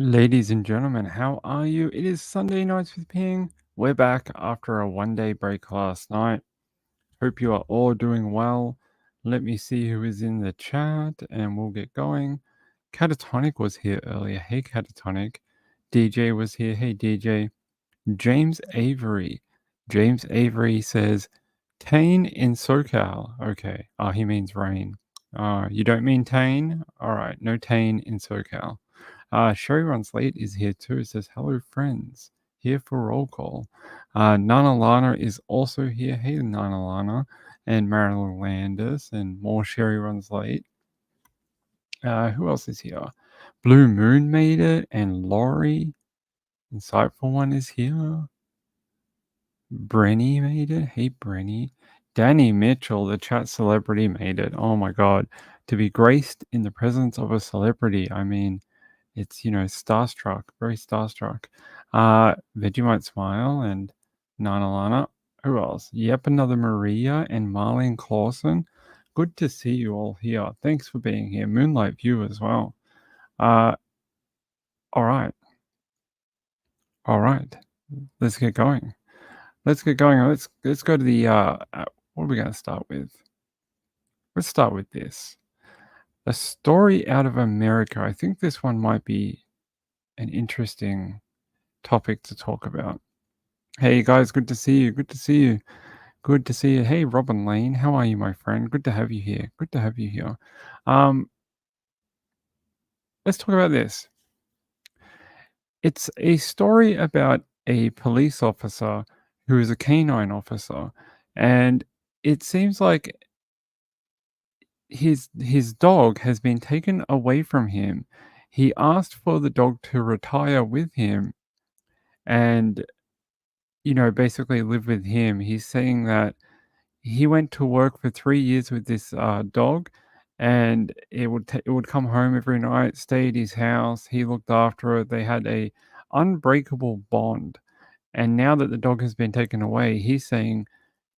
Ladies and gentlemen, how are you? It is Sunday Nights with Ping. We're back after a 1 day break last night. Hope you are all doing well. Let me see who is in the chat and we'll get going. Catatonic was here earlier. Hey, Catatonic. DJ was here. Hey, DJ. James Avery. James Avery says, Tane in SoCal. Okay. He means rain. You don't mean Tane? All right. No Tane in SoCal. Sherry Runs Late is here too. It says, hello, friends. Here for roll call. Nana Lana is also here. Hey, Nana Lana. And Marilyn Landis and more Sherry Runs Late. Who else is here? Blue Moon made it. And Laurie. Insightful One is here. Brenny made it. Hey, Brenny. Danny Mitchell, the chat celebrity, made it. Oh my God. To be graced in the presence of a celebrity. I mean, it's, starstruck, very starstruck. Vegemite Smile and Nana Lana. Who else? Yep, another Maria and Marlene Clausen. Good to see you all here. Thanks for being here. Moonlight View as well. All right. All right. Let's get going. Let's go to the what are we going to start with? Let's start with this. A story out of America. I think this one might be an interesting topic to talk about. Hey guys, good to see you. Good to see you. Good to see you. Hey Robin Lane, how are you, my friend? Good to have you here. Good to have you here. Let's talk about this. It's a story about a police officer who is a canine officer, and it seems like his dog has been taken away from him. He asked for the dog to retire with him and basically live with him. He's saying that he went to work for 3 years with this dog, and it would come home every night, stay at his house. He looked after it. They had a unbreakable bond. And now that the dog has been taken away, he's saying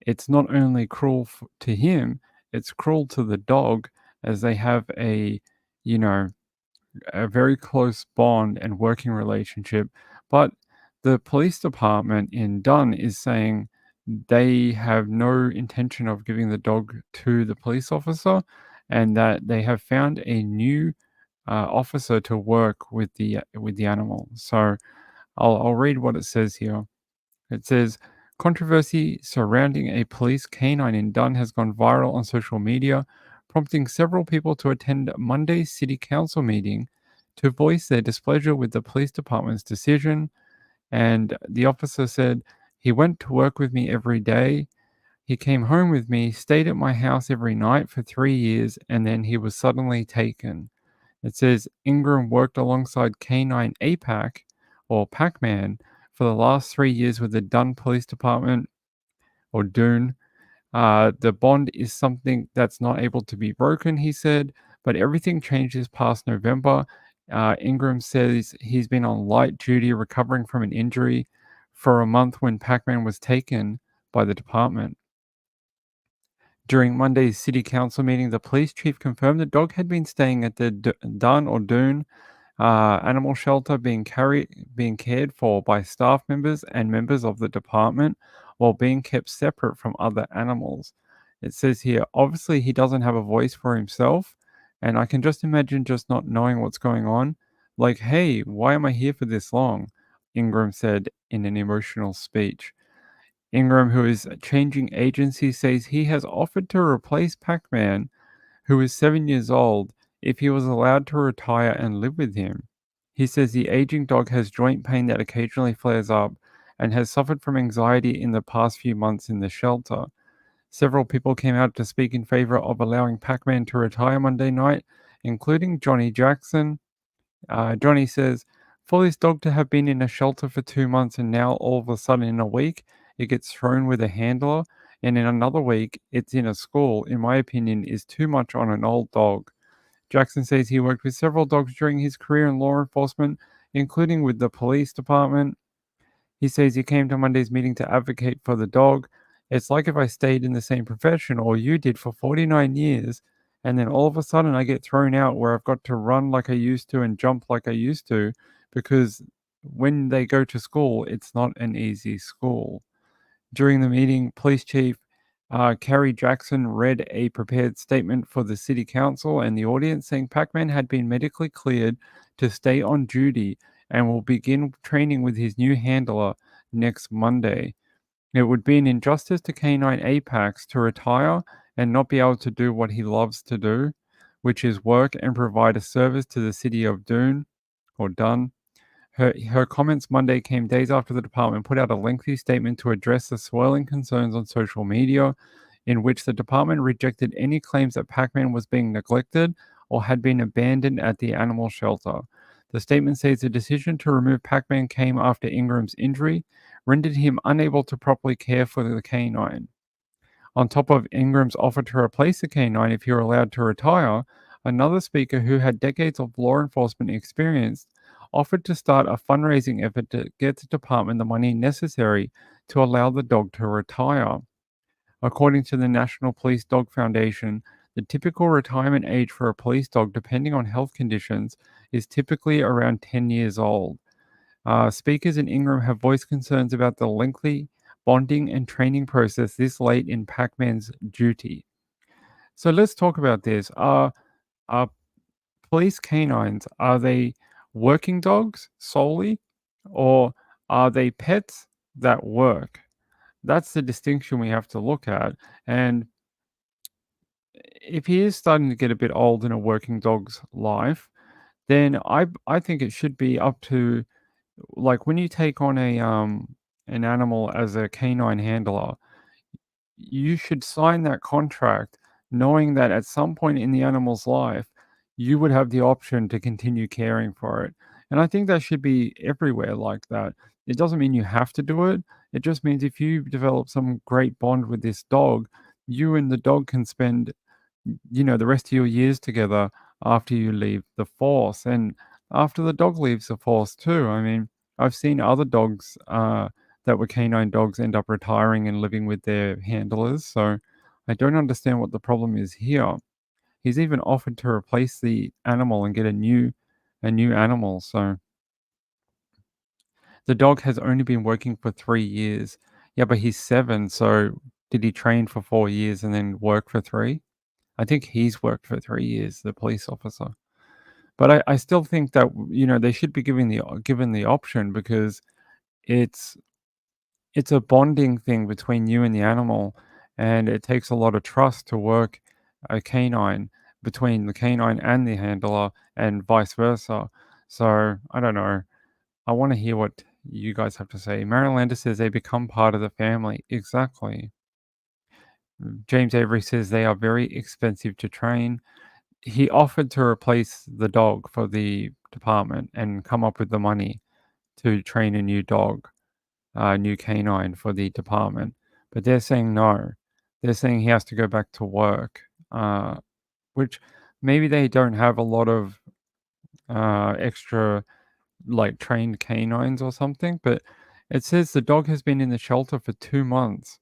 it's not only cruel to him, it's cruel to the dog, as they have a very close bond and working relationship. But the police department in Dunn is saying they have no intention of giving the dog to the police officer, and that they have found a new officer to work with the animal. So I'll read what it says here. It says, controversy surrounding a police canine in Dunn has gone viral on social media, prompting several people to attend Monday's city council meeting to voice their displeasure with the police department's decision. And the officer said, he went to work with me every day. He came home with me, stayed at my house every night for 3 years, and then he was suddenly taken. It says Ingram worked alongside Canine APAC, or Pac-Man, for the last 3 years with the Dunn Police Department, or Doon. The bond is something that's not able to be broken, he said, but everything changed this past November. Ingram says he's been on light duty recovering from an injury for a month when Pac-Man was taken by the department. During Monday's city council meeting, the police chief confirmed the dog had been staying at the Dunn or Doon animal shelter, being cared for by staff members and members of the department while being kept separate from other animals. It says here, obviously he doesn't have a voice for himself, and I can just imagine just not knowing what's going on. Like, hey, why am I here for this long? Ingram said in an emotional speech. Ingram, who is changing agency, says he has offered to replace Pac-Man, who is 7 years old, if he was allowed to retire and live with him. He says the aging dog has joint pain that occasionally flares up and has suffered from anxiety in the past few months in the shelter. Several people came out to speak in favor of allowing Pac-Man to retire Monday night, including Johnny Jackson. Johnny says, for this dog to have been in a shelter for 2 months and now all of a sudden in a week, it gets thrown with a handler, and in another week, it's in a school, in my opinion, is too much on an old dog. Jackson says he worked with several dogs during his career in law enforcement, including with the police department. He says he came to Monday's meeting to advocate for the dog. It's like if I stayed in the same profession or you did for 49 years, and then all of a sudden I get thrown out where I've got to run like I used to and jump like I used to because when they go to school, it's not an easy school. During the meeting, Police Chief Kerry Jackson read a prepared statement for the City Council and the audience, saying Pac-Man had been medically cleared to stay on duty and will begin training with his new handler next Monday. It would be an injustice to Canine Apex to retire and not be able to do what he loves to do, which is work and provide a service to the city of Dune or Dunn. Her comments Monday came days after the department put out a lengthy statement to address the swirling concerns on social media, in which the department rejected any claims that Pac-Man was being neglected or had been abandoned at the animal shelter. The statement says the decision to remove Pac-Man came after Ingram's injury rendered him unable to properly care for the canine. On top of Ingram's offer to replace the canine if he were allowed to retire, another speaker who had decades of law enforcement experience offered to start a fundraising effort to get the department the money necessary to allow the dog to retire. According to the National Police Dog Foundation, the typical retirement age for a police dog, depending on health conditions, is typically around 10 years old. Speakers in Ingram have voiced concerns about the lengthy bonding and training process this late in Pac-Man's duty. So let's talk about this. Are police canines, are they working dogs solely, or are they pets that work? That's the distinction we have to look at. And if he is starting to get a bit old in a working dog's life, then I think it should be up to, like, when you take on an animal as a canine handler, you should sign that contract knowing that at some point in the animal's life, you would have the option to continue caring for it. And I think that should be everywhere like that. It doesn't mean you have to do it. It just means if you develop some great bond with this dog, you and the dog can spend, the rest of your years together after you leave the force and after the dog leaves the force too. I mean, I've seen other dogs that were canine dogs end up retiring and living with their handlers. So I don't understand what the problem is here. He's even offered to replace the animal and get a new animal. So the dog has only been working for 3 years. Yeah, but he's 7. So did he train for 4 years and then work for 3? I think he's worked for 3 years, the police officer. But I still think that they should be given the option because it's it's a bonding thing between you and the animal, and it takes a lot of trust to work a canine between the canine and the handler, and vice versa. So I don't know. I want to hear what you guys have to say. Marylander says they become part of the family. Exactly. James Avery says they are very expensive to train. He offered to replace the dog for the department and come up with the money to train a new dog, a new canine for the department. But they're saying no. They're saying he has to go back to work, which maybe they don't have a lot of extra, like, trained canines or something. But it says the dog has been in the shelter for 2 months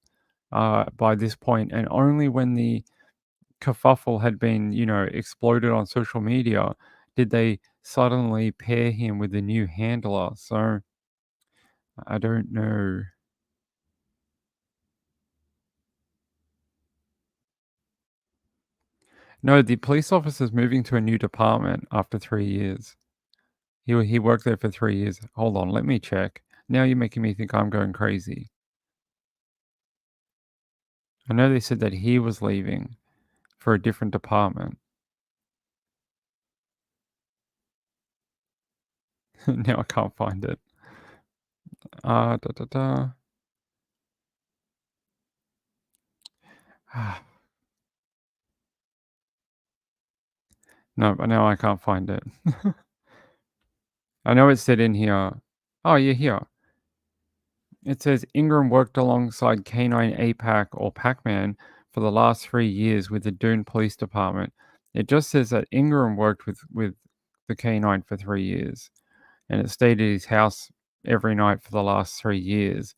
by this point, and only when the kerfuffle had been, exploded on social media, did they suddenly pair him with a new handler. So I don't know. No, the police officer's moving to a new department after 3 years. He worked there for 3 years. Hold on, let me check. Now you're making me think I'm going crazy. I know they said that he was leaving for a different department. Now I can't find it. Da da da. No, but now I can't find it. I know it said in here. Oh, yeah, here. It says Ingram worked alongside Canine APAC or Pac-Man for the last 3 years with the Doon Police Department. It just says that Ingram worked with the canine for 3 years, and it stayed at his house every night for the last 3 years.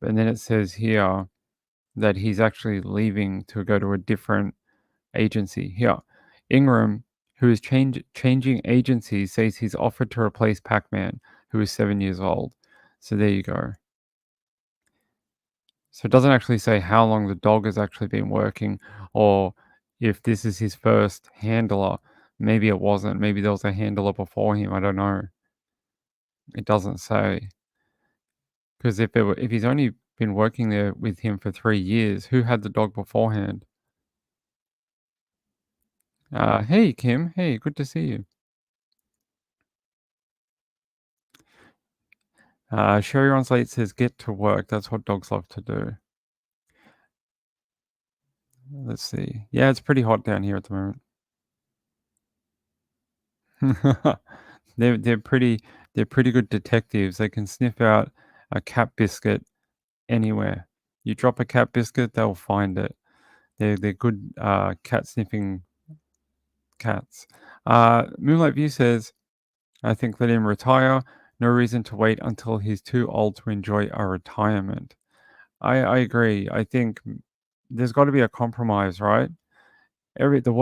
And then it says here that he's actually leaving to go to a different agency. Here, Ingram, who is changing agencies, says he's offered to replace Pac-Man. who is 7 years old. So there you go. So it doesn't actually say how long the dog has actually been working or if this is his first handler. Maybe it wasn't. Maybe there was a handler before him. I don't know. It doesn't say. Because if he's only been working there with him for 3 years, who had the dog beforehand? Hey, Kim. Hey, good to see you. Sherry on Slate says, get to work. That's what dogs love to do. Let's see. Yeah, it's pretty hot down here at the moment. they're pretty good detectives. They can sniff out a cat biscuit anywhere. You drop a cat biscuit, they'll find it. They're good cat sniffing cats. Moonlight View says, I think let him retire. No reason to wait until he's too old to enjoy a retirement. I agree. I think there's got to be a compromise, right? The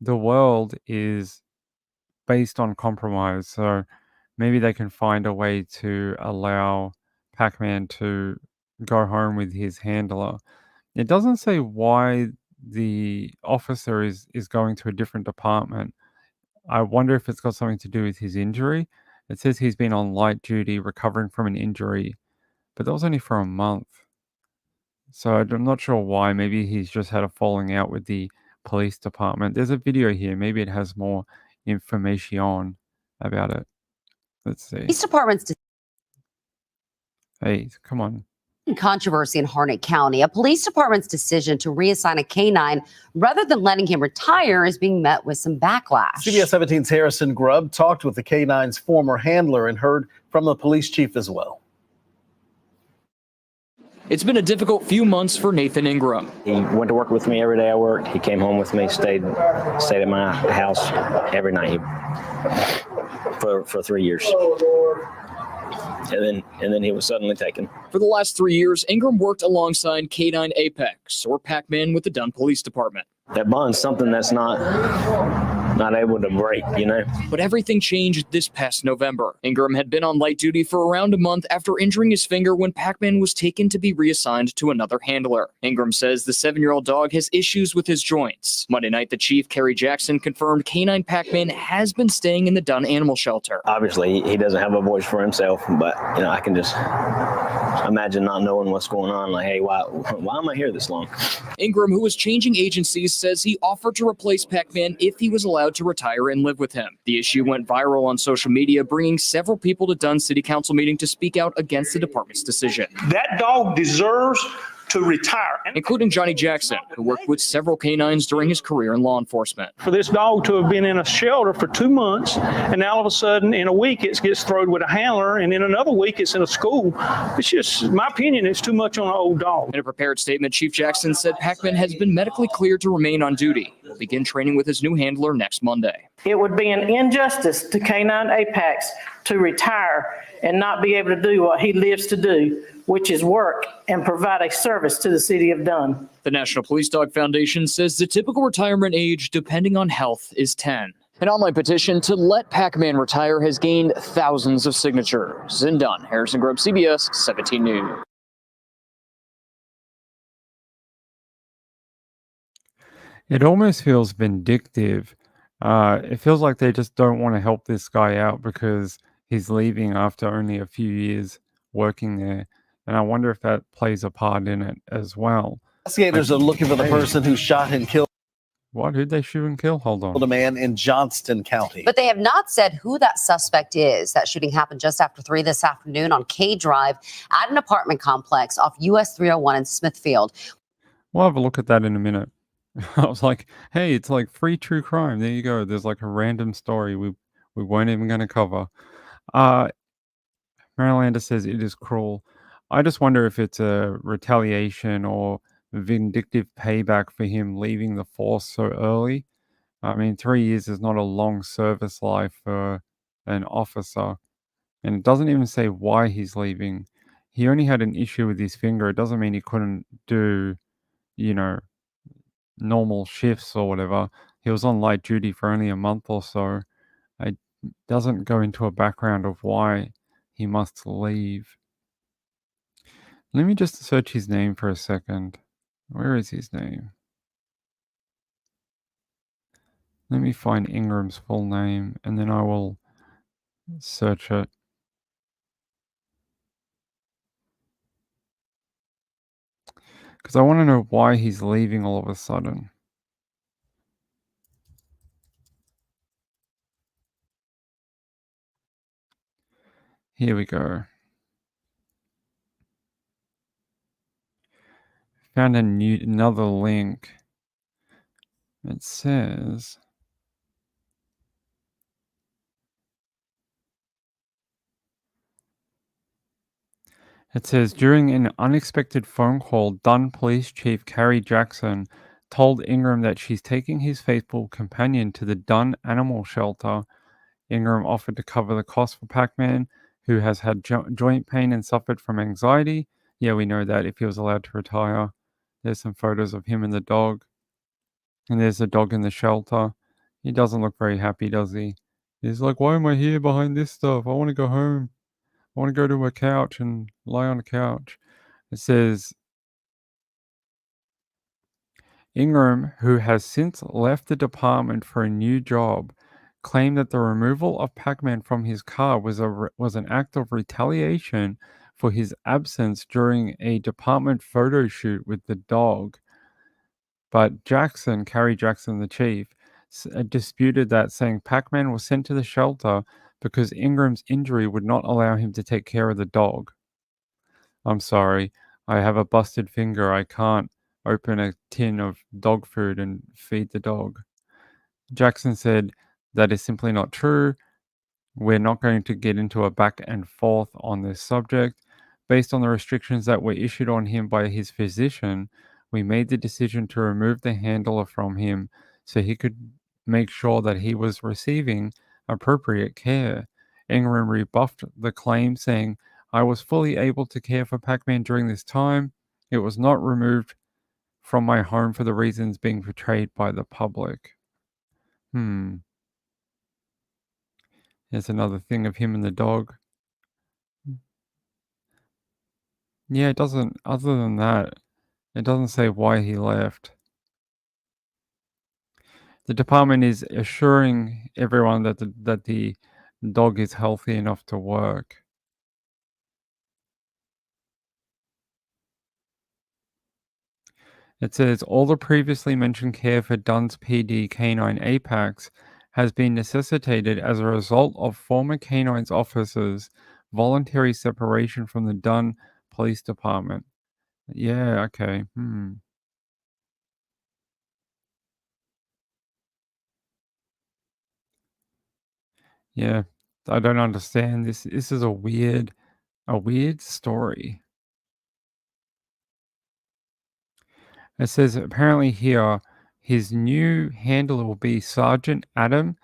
world is based on compromise, so maybe they can find a way to allow Pac-Man to go home with his handler. It doesn't say why the officer is going to a different department. I wonder if it's got something to do with his injury. It says he's been on light duty recovering from an injury, but that was only for a month. So I'm not sure why. Maybe he's just had a falling out with the police department. There's a video here. Maybe it has more information about it. Let's see. Police departments. Hey, come on. Controversy in Harnett County. A police department's decision to reassign a canine rather than letting him retire is being met with some backlash. CBS 17's Harrison Grubb talked with the canine's former handler and heard from the police chief as well. It's been a difficult few months for Nathan Ingram. He went to work with me every day I worked. He came home with me, stayed at my house every night for 3 years. And then he was suddenly taken. For the last 3 years, Ingram worked alongside K9 Apex, or Pac-Man with the Dunn Police Department. That bond's something that's not able to break, you know? But everything changed this past November. Ingram had been on light duty for around a month after injuring his finger when Pac-Man was taken to be reassigned to another handler. Ingram says the 7-year-old dog has issues with his joints. Monday night, the chief, Kerry Jackson, confirmed K9 Pac-Man has been staying in the Dunn Animal Shelter. Obviously, he doesn't have a voice for himself, but, you know, I can just imagine not knowing what's going on. Like, hey, why am I here this long? Ingram, who was changing agencies, says he offered to replace Pac-Man if he was allowed to retire and live with him. The issue went viral on social media, bringing several people to Dunn City Council meeting to speak out against the department's decision. That dog deserves to retire. Including Johnny Jackson, who worked with several canines during his career in law enforcement. For this dog to have been in a shelter for 2 months, and now all of a sudden in a week it gets thrown with a handler, and in another week it's in a school. It's just, in my opinion, it's too much on an old dog. In a prepared statement, Chief Jackson said Pac-Man has been medically cleared to remain on duty. He'll begin training with his new handler next Monday. It would be an injustice to K9 Apex to retire and not be able to do what he lives to do, which is work and provide a service to the city of Dunn. The National Police Dog Foundation says the typical retirement age, depending on health, is 10. An online petition to let Pac-Man retire has gained thousands of signatures. In Dunn, Harrison Grubb, CBS 17 News. It almost feels vindictive. It feels like they just don't want to help this guy out because he's leaving after only a few years working there. And I wonder if that plays a part in it as well. Investigators are looking for the person who shot and killed What? Who'd they shoot and kill? Hold on. a man in Johnston County. But they have not said who that suspect is. That shooting happened just after 3 this afternoon on K Drive at an apartment complex off US 301 in Smithfield. We'll have a look at that in a minute. I was like, hey, it's like free true crime. There you go. There's like a random story we weren't even going to cover. Marylander says it is cruel. I just wonder if it's a retaliation or vindictive payback for him leaving the force so early. I mean, 3 years is not a long service life for an officer. And it doesn't even say why he's leaving. He only had an issue with his finger. It doesn't mean he couldn't do, normal shifts or whatever. He was on light duty for only a month or so. doesn't go into a background of why he must leave. Let me just search his name for a second. Where is his name? Let me find Ingram's full name and then I will search it. Because I want to know why he's leaving all of a sudden. Here we go. Found another link. It says... It says, during an unexpected phone call, Dunn Police Chief Carrie Jackson told Ingram that she's taking his faithful companion to the Dunn Animal Shelter. Ingram offered to cover the cost for Pac-Man, who has had joint pain and suffered from anxiety. Yeah, we know that if he was allowed to retire. There's some photos of him and the dog. And there's the dog in the shelter. He doesn't look very happy, does he? He's like, why am I here behind this stuff? I want to go home. I want to go to a couch and lie on a couch. It says, Ingram, who has since left the department for a new job, claimed that the removal of Pac-Man from his car was an act of retaliation for his absence during a department photo shoot with the dog. But Carrie Jackson, the chief, disputed that, saying Pac-Man was sent to the shelter because Ingram's injury would not allow him to take care of the dog. I'm sorry, I have a busted finger. I can't open a tin of dog food and feed the dog. Jackson said, that is simply not true. We're not going to get into a back and forth on this subject. Based on the restrictions that were issued on him by his physician, we made the decision to remove the handler from him so he could make sure that he was receiving appropriate care. Ingram rebuffed the claim, saying, I was fully able to care for Pac-Man during this time. It was not removed from my home for the reasons being portrayed by the public. There's another thing of him and the dog. Yeah, it doesn't, other than that, it doesn't say why he left. The department is assuring everyone that the dog is healthy enough to work. It says, all the previously mentioned care for Dunn's PD Canine Apex has been necessitated as a result of former Canines officers' voluntary separation from the Dunn Police Department. Yeah, okay. Yeah, I don't understand this. This is a weird story. It says apparently here his new handler will be Sergeant Adam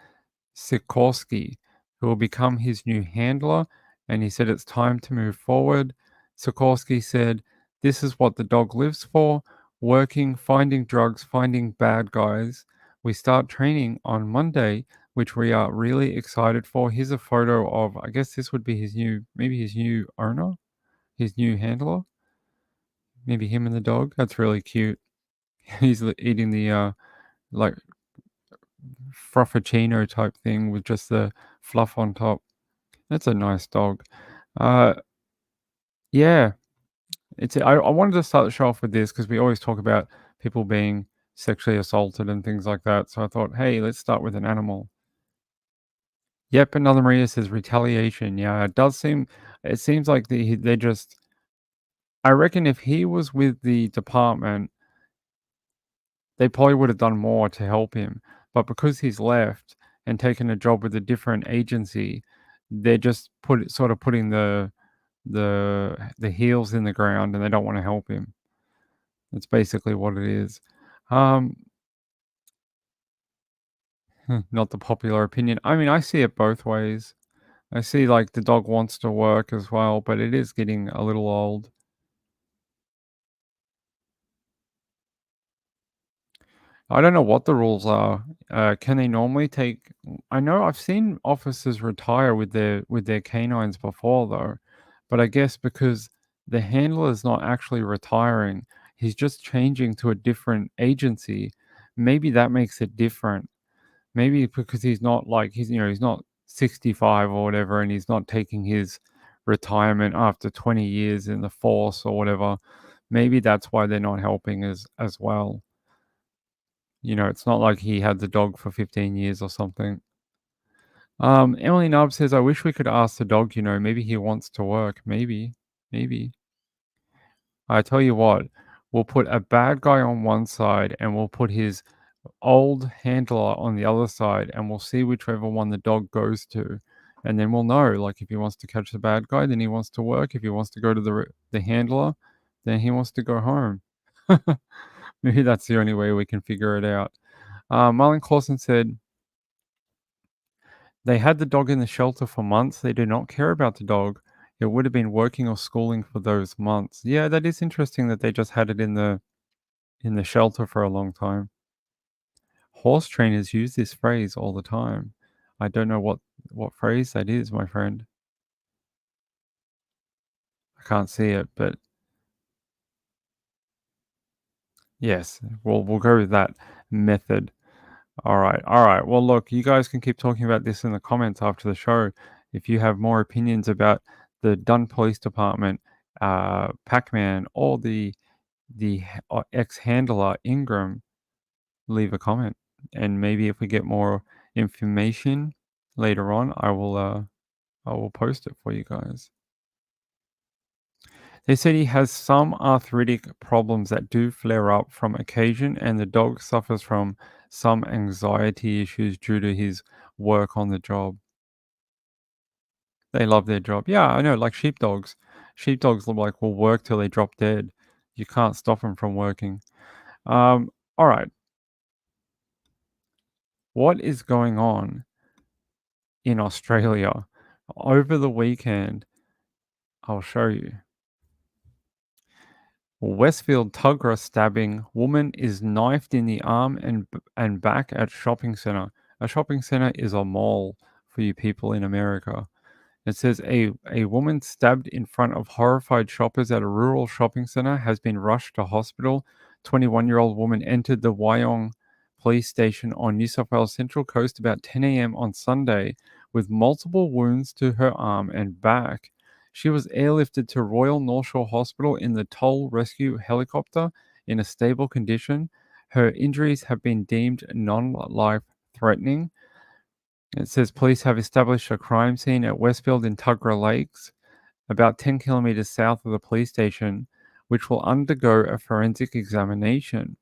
Sikorsky, who will become his new handler, and he said it's time to move forward. Sikorsky said, this is what the dog lives for, working, finding drugs, finding bad guys. We start training on Monday, which we are really excited for. Here's a photo of, I guess this would be his new owner, his new handler. Maybe him and the dog. That's really cute. He's eating the like frappuccino type thing with just the fluff on top. That's a nice dog. Yeah, I wanted to start the show off with this because we always talk about people being sexually assaulted and things like that. So I thought, hey, let's start with an animal. Yep, another Maria says retaliation. Yeah, it seems like they just, I reckon if he was with the department, they probably would have done more to help him. But because he's left and taken a job with a different agency, they're just putting the heels in the ground and they don't want to help him. That's basically what it is. Not the popular opinion. I mean, I see it both ways. I see like the dog wants to work as well, but it is getting a little old. I don't know what the rules are. Can they normally take? I know I've seen officers retire with their canines before though, but I guess because the handler is not actually retiring, he's just changing to a different agency. Maybe that makes it different. Maybe because he's not like he's not 65 or whatever, and he's not taking his retirement after 20 years in the force or whatever. Maybe that's why they're not helping as well. It's not like he had the dog for 15 years or something. Emily Nubb says, I wish we could ask the dog, maybe he wants to work. Maybe. I tell you what, we'll put a bad guy on one side and we'll put his old handler on the other side and we'll see whichever one the dog goes to. And then we'll know, like, if he wants to catch the bad guy, then he wants to work. If he wants to go to the handler, then he wants to go home. Maybe that's the only way we can figure it out. Marlon Clausen said, they had the dog in the shelter for months. They did not care about the dog. It would have been working or schooling for those months. Yeah, that is interesting that they just had it in the shelter for a long time. Horse trainers use this phrase all the time. I don't know what phrase that is, my friend. I can't see it, but yes, we'll go with that method. All right. Well, look, you guys can keep talking about this in the comments after the show. If you have more opinions about the Dunn Police Department, Pac-Man, or the ex-handler Ingram, leave a comment. And maybe if we get more information later on, I will post it for you guys. They said he has some arthritic problems that do flare up from occasion, and the dog suffers from some anxiety issues due to his work on the job. They love their job. Yeah, I know, like sheepdogs. Sheepdogs will work till they drop dead. You can't stop them from working. All right. What is going on in Australia over the weekend? I'll show you. Westfield Tuggerah stabbing. Woman is knifed in the arm and back at shopping center. A shopping center is a mall for you people in America. It says a woman stabbed in front of horrified shoppers at a rural shopping center has been rushed to hospital. 21-year-old woman entered the Wyong police station on New South Wales Central Coast about 10 a.m. on Sunday with multiple wounds to her arm and back. She was airlifted to Royal North Shore Hospital in the Toll Rescue helicopter in a stable condition. Her injuries have been deemed non-life threatening. It says police have established a crime scene at Westfield in Tuggerah Lakes, about 10 kilometers south of the police station, which will undergo a forensic examination.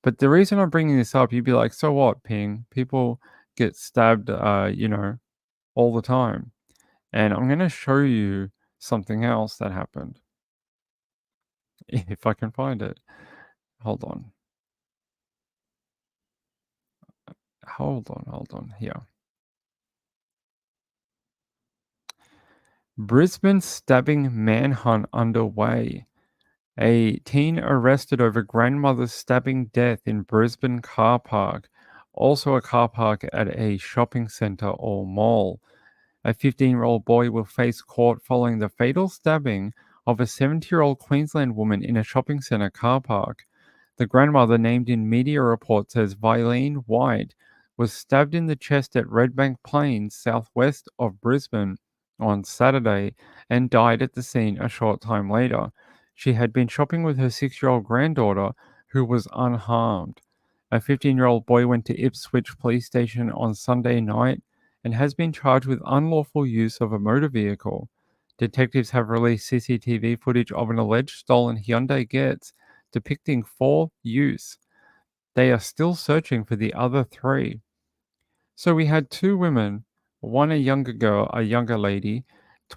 But the reason I'm bringing this up, you'd be like, so what, Ping? People get stabbed, all the time. And I'm going to show you something else that happened. If I can find it. Hold on. Hold on. Here. Brisbane stabbing manhunt underway. A teen arrested over grandmother's stabbing death in Brisbane car park. Also a car park at a shopping centre or mall. A 15-year-old boy will face court following the fatal stabbing of a 70-year-old Queensland woman in a shopping centre car park. The grandmother, named in media reports as Vilene White, was stabbed in the chest at Redbank Plains, southwest of Brisbane, on Saturday and died at the scene a short time later. She had been shopping with her 6-year-old granddaughter, who was unharmed. A 15-year-old boy went to Ipswich Police Station on Sunday night and has been charged with unlawful use of a motor vehicle. Detectives have released CCTV footage of an alleged stolen Hyundai Getz depicting 4 use. They are still searching for the other 3. So we had 2 women, one a younger lady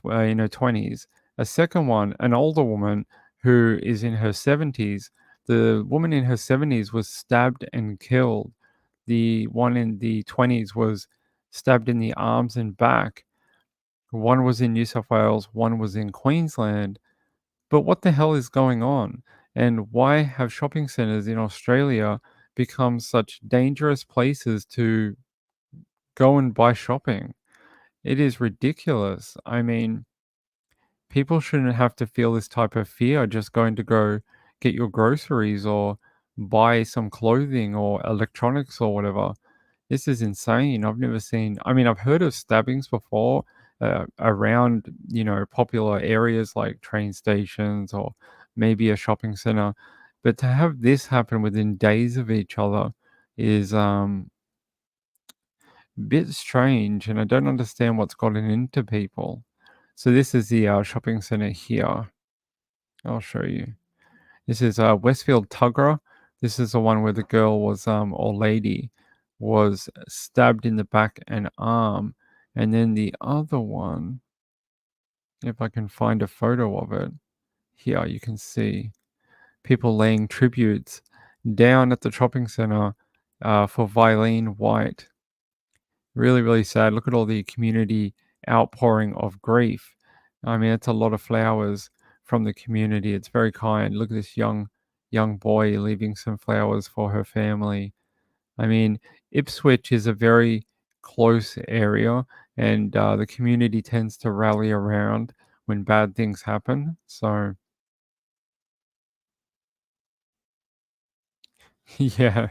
in her 20s, a second one, an older woman who is in her 70s. The woman in her 70s was stabbed and killed. The one in the 20s was stabbed in the arms and back. One was in New South Wales, one was in Queensland. But what the hell is going on? And why have shopping centres in Australia become such dangerous places to go and buy shopping. It is ridiculous. I mean, people shouldn't have to feel this type of fear just going to go get your groceries or buy some clothing or electronics or whatever. This is insane. I've never seen, I mean, I've heard of stabbings before around, popular areas like train stations or maybe a shopping center. But to have this happen within days of each other is bit strange, and I don't understand what's gotten into people. So this is the shopping center here. I'll show you. This is Westfield Tuggerah. This is the one where the girl was, or lady, was stabbed in the back and arm. And then the other one, if I can find a photo of it, here you can see people laying tributes down at the shopping center for Vilene White. Really, really sad. Look at all the community outpouring of grief. I mean, it's a lot of flowers from the community. It's very kind. Look at this young boy leaving some flowers for her family. I mean, Ipswich is a very close area, and the community tends to rally around when bad things happen. So, yeah.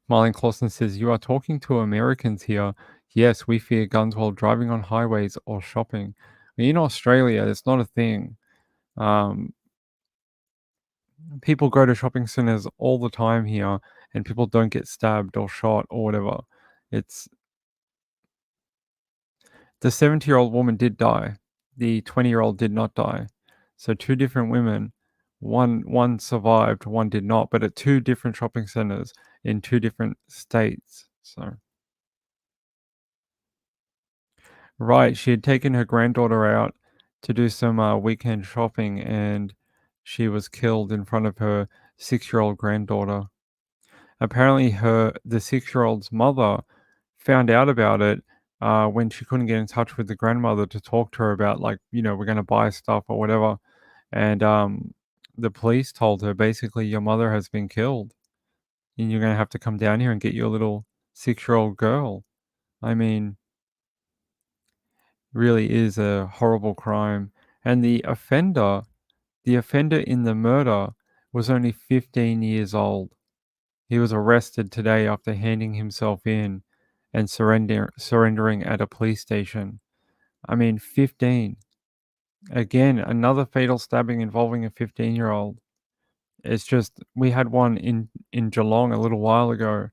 Marlene Clausen says, "You are talking to Americans here. Yes, we fear guns while driving on highways or shopping." In Australia, it's not a thing. People go to shopping centers all the time here, and people don't get stabbed or shot or whatever. It's the 70-year-old woman did die. The 20-year-old did not die. So two different women. One survived, one did not, but at two different shopping centers in two different states. So. Right, she had taken her granddaughter out to do some weekend shopping, and she was killed in front of her 6-year-old granddaughter. Apparently, the 6-year-old's mother found out about it when she couldn't get in touch with the grandmother to talk to her about, like, we're going to buy stuff or whatever. And the police told her, basically, your mother has been killed, and you're going to have to come down here and get your little 6-year-old girl. I mean, really is a horrible crime. And the offender in the murder was only 15 years old. He was arrested today after handing himself in and surrendering at a police station. I mean, 15. Again, another fatal stabbing involving a 15-year-old. It's just, we had one in Geelong a little while ago.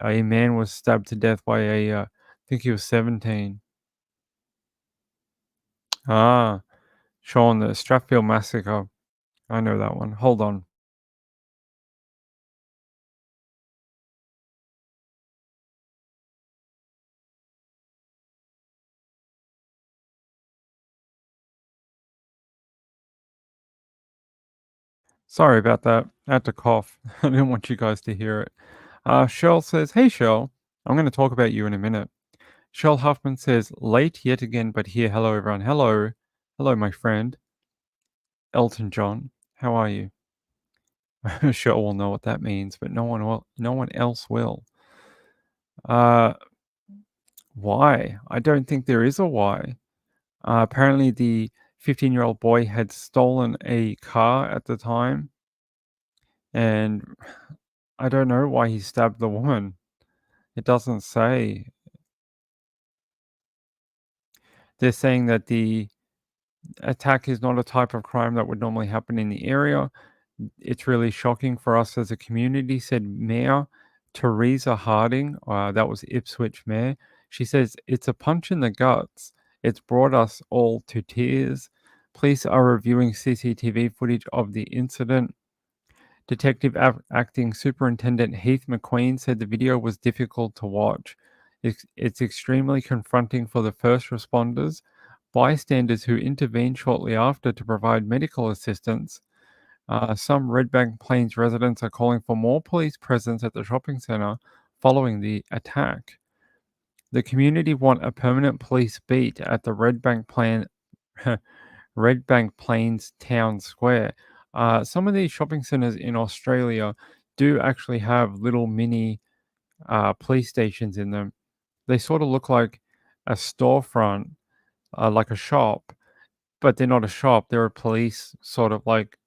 A man was stabbed to death by I think he was 17. Ah, Sean, the Strathfield Massacre. I know that one. Hold on. Sorry about that. I had to cough. I didn't want you guys to hear it. Shell says, "Hey, Shell. I'm going to talk about you in a minute." Shell Huffman says, "Late yet again, but here. Hello, everyone. Hello. Hello, my friend. Elton John. How are you?" Shell will know what that means, but no one else will. Why? I don't think there is a why. Apparently, the 15-year-old boy had stolen a car at the time, and I don't know why he stabbed the woman. It doesn't say. They're saying that the attack is not a type of crime that would normally happen in the area. It's really shocking for us as a community, said Mayor Teresa Harding. That was Ipswich Mayor. She says, "It's a punch in the guts. It's brought us all to tears. Police are reviewing CCTV footage of the incident." Detective Acting Superintendent Heath McQueen said the video was difficult to watch. It's extremely confronting for the first responders, bystanders who intervened shortly after to provide medical assistance. Some Red Bank Plains residents are calling for more police presence at the shopping center following the attack. The community want a permanent police beat at the Red Bank Plains Town Square. Some of these shopping centers in Australia, do actually have little mini police stations in them. They sort of look like a storefront, like a shop, but they're not a shop. They're a police sort of like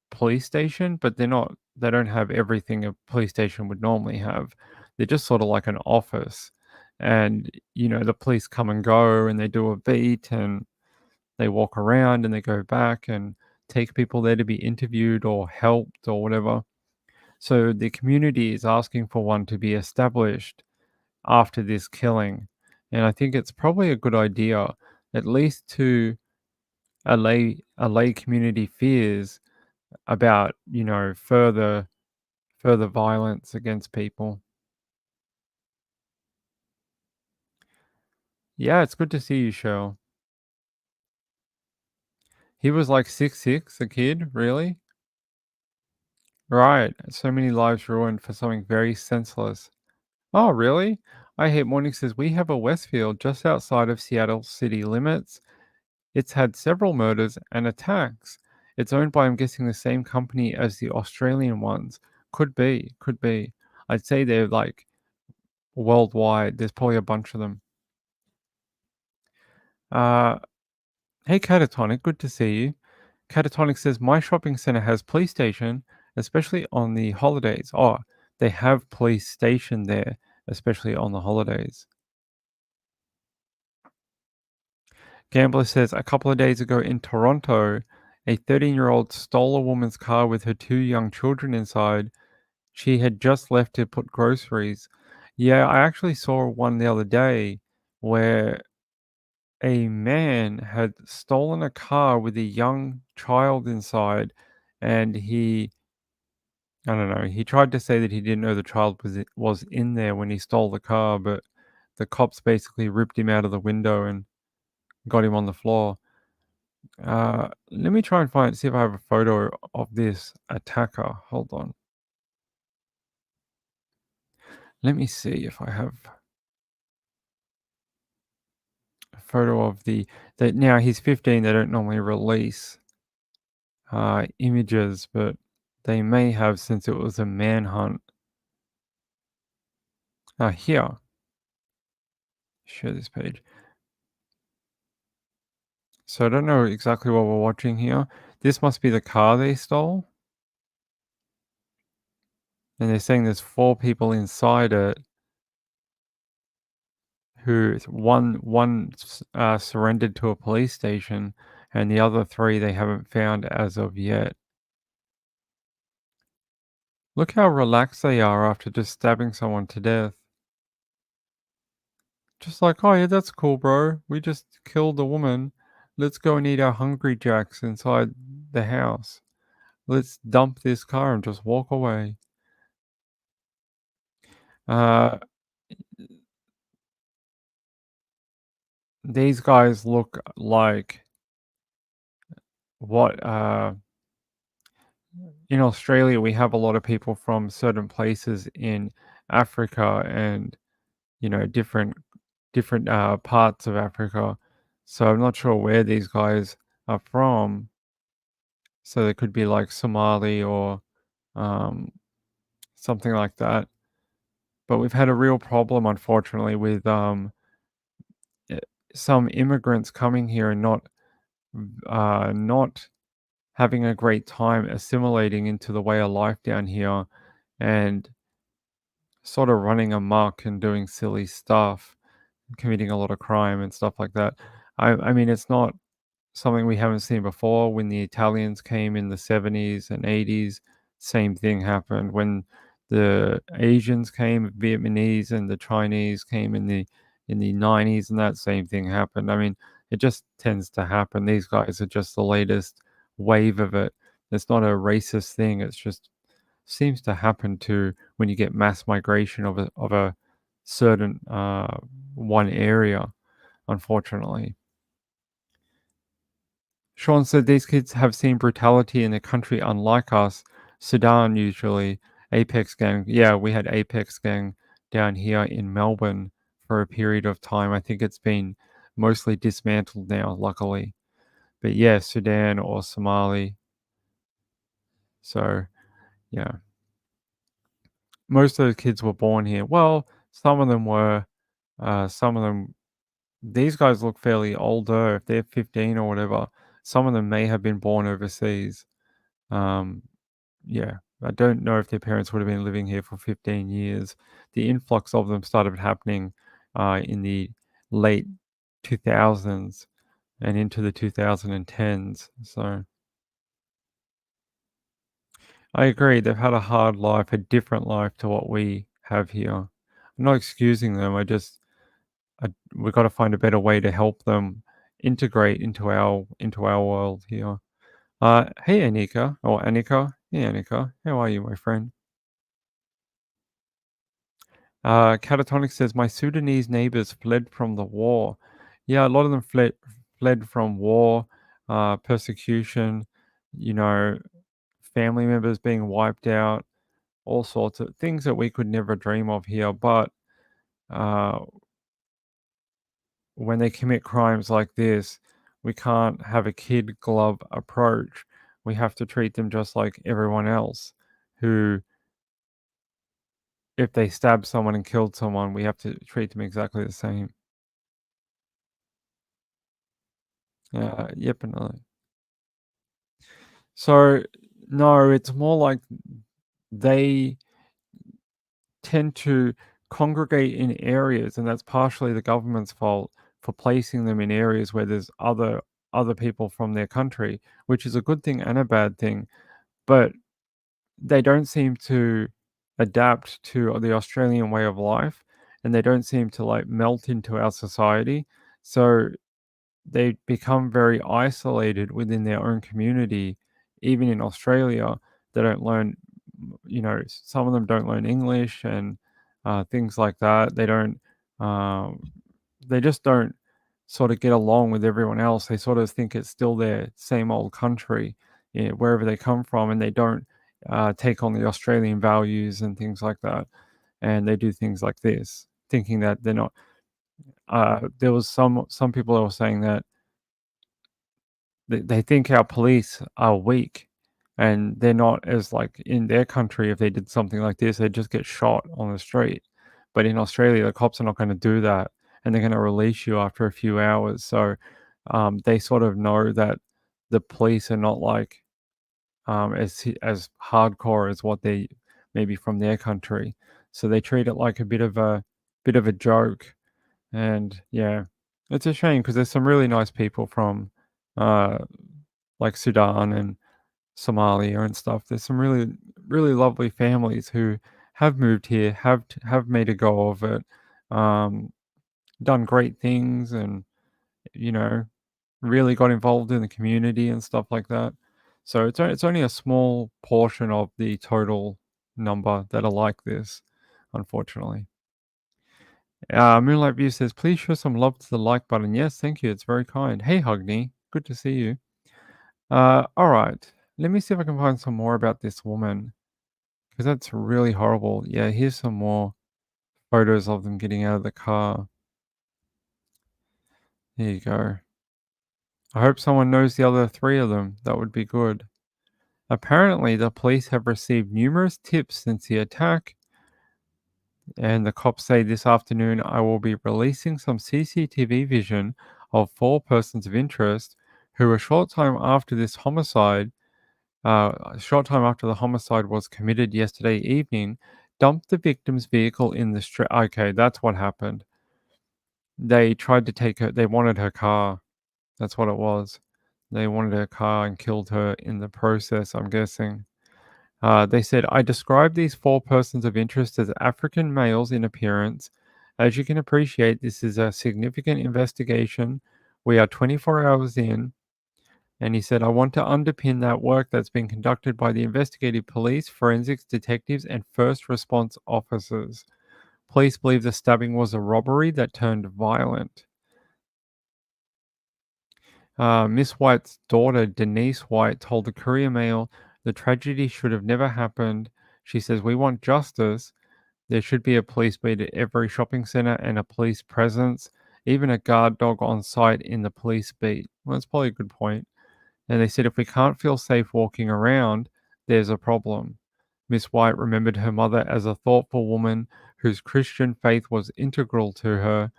police station, but they're not. They don't have everything a police station would normally have. They're just sort of like an office, and the police come and go, and they do a beat, and they walk around, and they go back and take people there to be interviewed or helped or whatever. So the community is asking for one to be established after this killing. And I think it's probably a good idea, at least to allay community fears about, further violence against people. Yeah, it's good to see you, Cheryl. He was like 6'6", a kid, really? Right, so many lives ruined for something very senseless. Oh, really? I Hate Morning says we have a Westfield just outside of Seattle city limits. It's had several murders and attacks. It's owned by, I'm guessing, the same company as the Australian ones. Could be, could be. I'd say they're like worldwide. There's probably a bunch of them. Hey, Catatonic, good to see you. Catatonic says, my shopping center has police station, especially on the holidays. Oh, they have police station there, especially on the holidays. Gambler says, a couple of days ago in Toronto, a 13-year-old stole a woman's car with her 2 young children inside. She had just left to put groceries. Yeah, I actually saw one the other day where a man had stolen a car with a young child inside, and I don't know, he tried to say that he didn't know the child was in there when he stole the car, but the cops basically ripped him out of the window and got him on the floor. Let me try and see if I have a photo of this attacker. Hold on. Let me see if I have a photo of now he's 15. They don't normally release images, but they may have since it was a manhunt. Here. Share this page. So I don't know exactly what we're watching here. This must be the car they stole. And they're saying there's 4 people inside it who one surrendered to a police station, and the other 3 they haven't found as of yet. Look how relaxed they are after just stabbing someone to death. Just like, oh yeah, that's cool, bro. We just killed a woman. Let's go and eat our Hungry Jacks inside the house. Let's dump this car and just walk away. These guys look like what in Australia we have a lot of people from certain places in Africa and different parts of Africa. So I'm not sure where these guys are from. So they could be like Somali or something like that. But we've had a real problem, unfortunately, with some immigrants coming here and not having a great time assimilating into the way of life down here and sort of running amok and doing silly stuff, committing a lot of crime and stuff like that. I mean, it's not something we haven't seen before. When the Italians came in the 70s and 80s, same thing happened. When the Asians came, Vietnamese and the Chinese came in the 90s, and that same thing happened. I mean, it just tends to happen. These guys are just the latest wave of it. It's not a racist thing. It's just seems to happen to when you get mass migration of a certain one area, unfortunately. Sean said these kids have seen brutality in a country unlike us. Sudan usually. Apex Gang. Yeah, we had Apex Gang down here in Melbourne for a period of time. I think it's been mostly dismantled now, luckily. But yeah, Sudan or Somali. So, yeah. most of those kids were born here. Well, some of them were. Some of them. These guys look fairly older. If they're 15 or whatever, some of them may have been born overseas. Yeah, I don't know if their parents would have been living here for 15 years. The influx of them started happening in the late 2000s and into the 2010s. So I agree. They've had a hard life, a different life to what we have here. I'm not excusing them. We've got to find a better way to help them integrate into our world here. Hey Anika or Anika. Hey Anika, how are you, my friend? Catatonic says my Sudanese neighbors fled from the war. Yeah, a lot of them fled from war, persecution, you know, family members being wiped out, all sorts of things that we could never dream of here. But uh, when they commit crimes like this, we can't have a kid glove approach. We have to treat them just like everyone else who, if they stabbed someone and killed someone, we have to treat them exactly the same. Yep, another. So, no, it's more like they tend to congregate in areas, and that's partially the government's fault for placing them in areas where there's other people from their country, which is a good thing and a bad thing. But they don't seem to adapt to the Australian way of life, and they don't seem to like melt into our society. So they become very isolated within their own community. Even in Australia, they don't learn, some of them don't learn English and things like that. They just don't sort of get along with everyone else. They sort of think it's still their same old country, wherever they come from, and they don't take on the Australian values and things like that. And they do things like this, thinking that they're not. There was some people that were saying that they think our police are weak, and they're not as like in their country. If they did something like this, they'd just get shot on the street. But in Australia, the cops are not going to do that, and they're going to release you after a few hours. So they sort of know that the police are not like as hardcore as what they maybe from their country. So they treat it like a bit of a joke. And yeah, it's a shame because there's some really nice people from uh, like Sudan and Somalia and stuff. There's some really, really lovely families who have moved here, have made a go of it, done great things, and you know, really got involved in the community and stuff like that. So it's only a small portion of the total number that are like this, unfortunately. Moonlight View says, please show some love to the like button. Yes, thank you. It's very kind. Hey, Hugney. Good to see you. All right. Let me see if I can find some more about this woman, because that's really horrible. Yeah, here's some more photos of them getting out of the car. Here you go. I hope someone knows the other three of them. That would be good. Apparently, the police have received numerous tips since the attack, and the cops say this afternoon I will be releasing some CCTV vision of 4 persons of interest who a short time after the homicide was committed yesterday evening, dumped the victim's vehicle in the street. Okay, that's what happened. They tried to take her, they wanted her car. That's what it was. They wanted her car and killed her in the process, I'm guessing. They said, I described these 4 persons of interest as African males in appearance. As you can appreciate, this is a significant investigation. We are 24 hours in. And he said, I want to underpin that work that's been conducted by the investigative police, forensics detectives, and first response officers. Police believe the stabbing was a robbery that turned violent. Miss White's daughter, Denise White, told the Courier Mail the tragedy should have never happened. She says, we want justice. There should be a police beat at every shopping centre and a police presence, even a guard dog on site in the police beat. Well, that's probably a good point. And they said, if we can't feel safe walking around, there's a problem. Miss White remembered her mother as a thoughtful woman whose Christian faith was integral to her.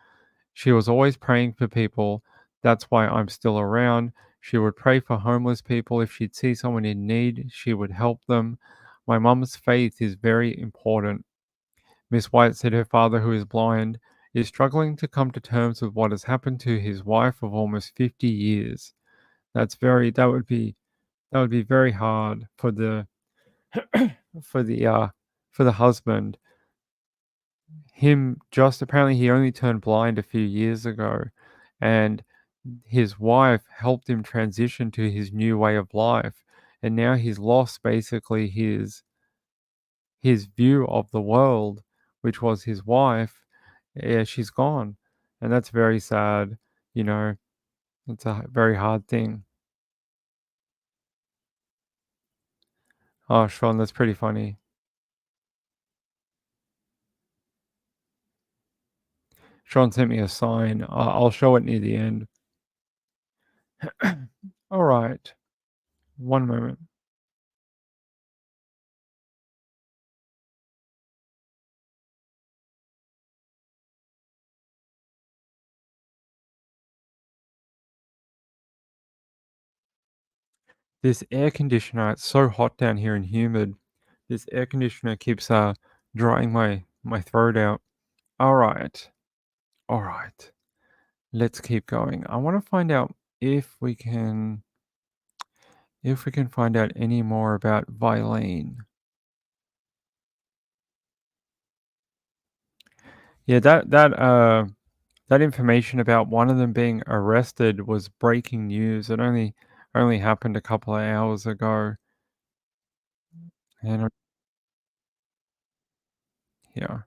She was always praying for people. That's why I'm still around. She would pray for homeless people. If she'd see someone in need, she would help them. My mum's faith is very important. Miss White said her father, who is blind, is struggling to come to terms with what has happened to his wife of almost 50 years. That would be very hard for the for the uh for the husband. Him just apparently he only turned blind a few years ago, and his wife helped him transition to his new way of life, and now he's lost basically his view of the world, which was his wife. Yeah, she's gone, and that's very sad. You know, it's a very hard thing. Oh, Sean, that's pretty funny. Sean sent me a sign. I'll show it near the end. All right. One moment. This air conditioner, it's so hot down here and humid. This air conditioner keeps drying my throat out. All right. All right. Let's keep going. I want to find out if we can find out any more about Vilene. Yeah, that information about one of them being arrested was breaking news. It only happened a couple of hours ago. And yeah.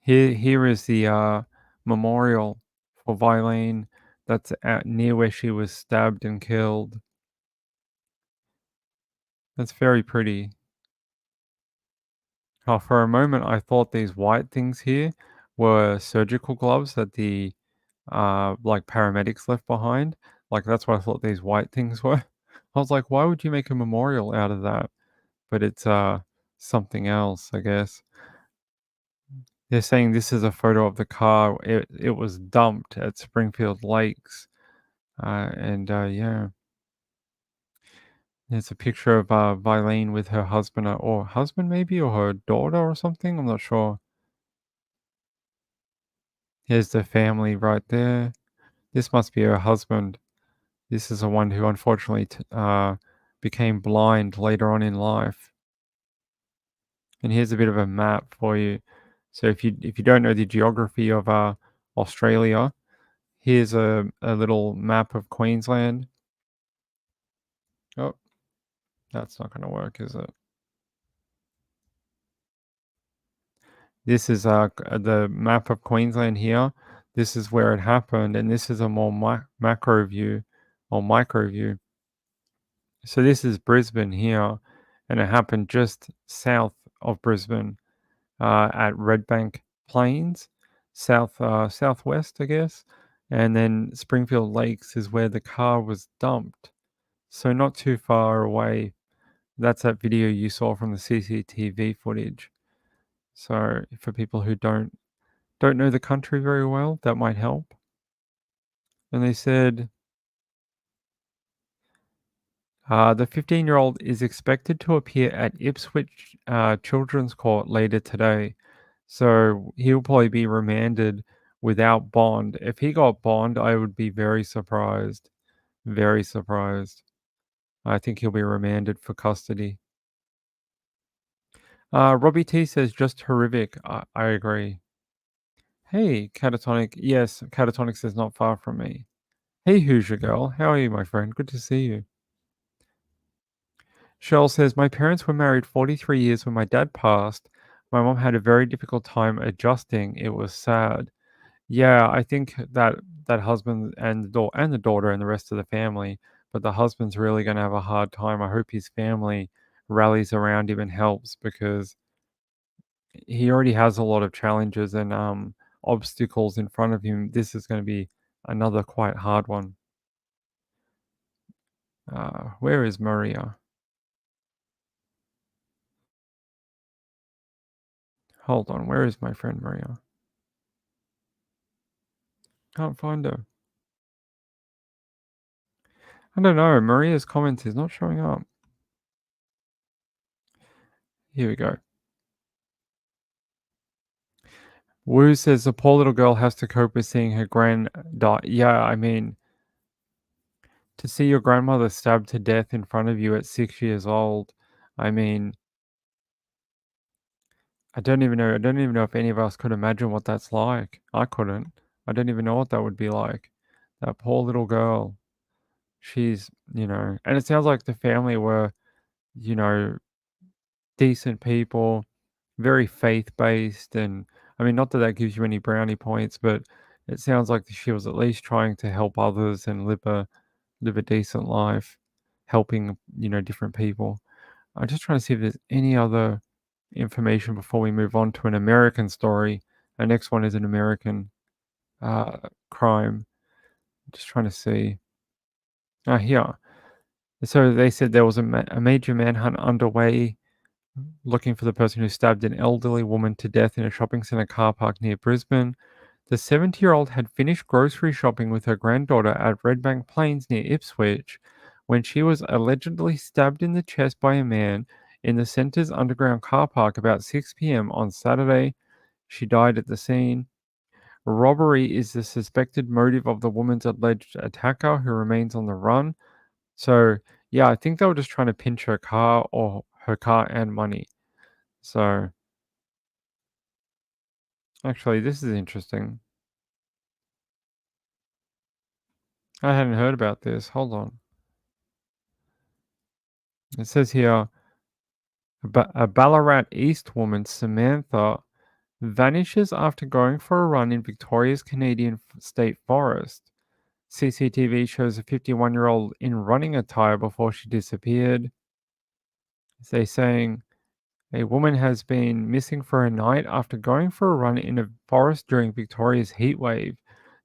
Here is the memorial for Vilene that's at near where she was stabbed and killed. That's very pretty. Oh, for a moment, I thought these white things here were surgical gloves that the like paramedics left behind. Like that's what I thought these white things were. I was like, why would you make a memorial out of that? But it's something else, I guess. They're saying this is a photo of the car. It was dumped at Springfield Lakes, and yeah. There's a picture of Vilene with her husband, or husband maybe, or her daughter or something. I'm not sure. Here's the family right there. This must be her husband. This is the one who unfortunately became blind later on in life. And here's a bit of a map for you. So if you don't know the geography of Australia, here's a little map of Queensland. Oh, that's not going to work, is it? This is the map of Queensland here. This is where it happened, and this is a more macro view or micro view. So this is Brisbane here, and it happened just south of Brisbane at Redbank Plains, southwest, I guess. And then Springfield Lakes is where the car was dumped. So not too far away. That's that video you saw from the CCTV footage. So for people who don't know the country very well, that might help. And they said the 15-year-old is expected to appear at Ipswich Children's Court later today. So he'll probably be remanded without bond. If he got bond, I would be very surprised. Very surprised. I think he'll be remanded for custody. Robbie T says just horrific. I agree. Hey, Catatonic. Yes, Catatonic says not far from me. Hey, Hoosier Girl. How are you, my friend? Good to see you. Cheryl says, my parents were married 43 years when my dad passed. My mom had a very difficult time adjusting. It was sad. Yeah, I think that husband and the daughter and the rest of the family, but the husband's really going to have a hard time. I hope his family rallies around him and helps because he already has a lot of challenges and obstacles in front of him. This is going to be another quite hard one. Where is Maria? Hold on, where is my friend Maria? Can't find her. I don't know. Maria's comment is not showing up. Here we go. Wu says the poor little girl has to cope with seeing her grand die. Yeah, I mean, to see your grandmother stabbed to death in front of you at 6 years old, I mean, I don't even know if any of us could imagine what that's like. I couldn't. I don't even know what that would be like. That poor little girl. She's, and it sounds like the family were, you know, decent people, very faith-based, and I mean, not that that gives you any brownie points, but it sounds like she was at least trying to help others and live a decent life, helping, different people. I'm just trying to see if there's any other information before we move on to an American story. The next one is an American crime. Just trying to see. Here. So they said there was a major manhunt underway looking for the person who stabbed an elderly woman to death in a shopping centre car park near Brisbane. The 70-year-old had finished grocery shopping with her granddaughter at Redbank Plains near Ipswich when she was allegedly stabbed in the chest by a man in the centre's underground car park about 6 p.m. on Saturday. She died at the scene. Robbery is the suspected motive of the woman's alleged attacker, who remains on the run. So, yeah, I think they were just trying to pinch her car and money. So, actually, this is interesting. I hadn't heard about this. Hold on. It says here, a Ballarat East woman, Samantha, vanishes after going for a run in Victoria's Canadian State Forest. CCTV shows a 51-year-old in running attire before she disappeared. They're saying a woman has been missing for a night after going for a run in a forest during Victoria's heatwave.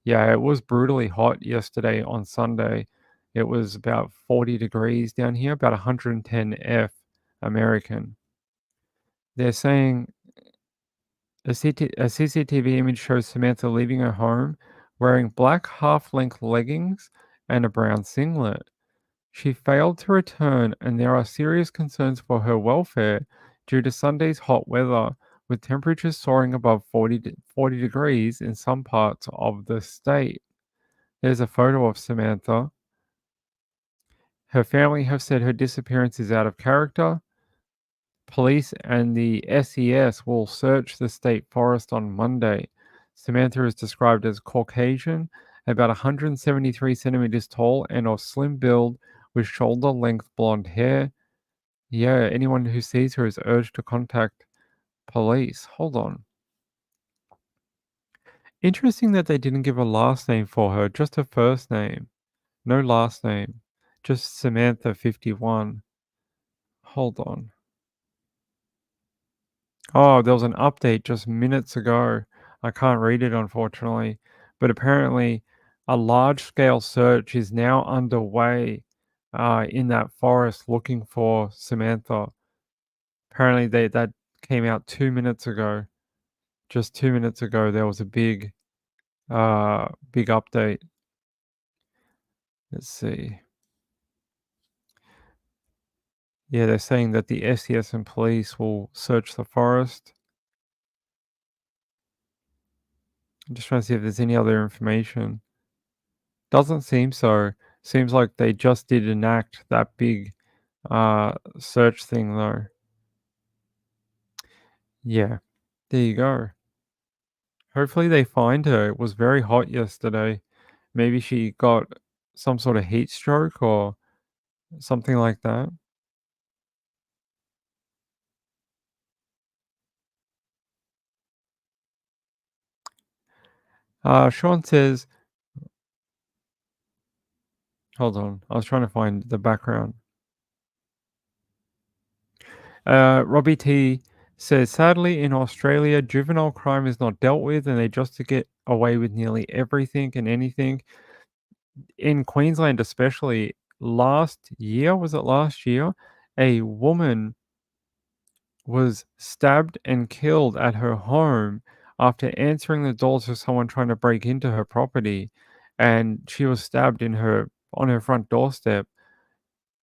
Yeah, it was brutally hot yesterday on Sunday. It was about 40 degrees down here, about 110 F American. They're saying a CCTV image shows Samantha leaving her home wearing black half-length leggings and a brown singlet. She failed to return, and there are serious concerns for her welfare due to Sunday's hot weather, with temperatures soaring above 40 degrees in some parts of the state. There's a photo of Samantha. Her family have said her disappearance is out of character. Police and the SES will search the state forest on Monday. Samantha is described as Caucasian, about 173 centimeters tall, and of slim build with shoulder-length blonde hair. Yeah, anyone who sees her is urged to contact police. Hold on. Interesting that they didn't give a last name for her, just her first name. No last name. Just Samantha 51. Hold on. Oh, there was an update just minutes ago. I can't read it, unfortunately. But apparently, a large-scale search is now underway in that forest looking for Samantha. Apparently, that came out 2 minutes ago. Just 2 minutes ago, there was a big update. Let's see. Yeah, they're saying that the SES and police will search the forest. I'm just trying to see if there's any other information. Doesn't seem so. Seems like they just did enact that big search thing, though. Yeah, there you go. Hopefully they find her. It was very hot yesterday. Maybe she got some sort of heat stroke or something like that. Sean says, hold on, I was trying to find the background. Robbie T says, sadly, in Australia, juvenile crime is not dealt with, and they just get away with nearly everything and anything. In Queensland, especially, was it last year? A woman was stabbed and killed at her home after answering the door to someone trying to break into her property, and she was stabbed on her front doorstep.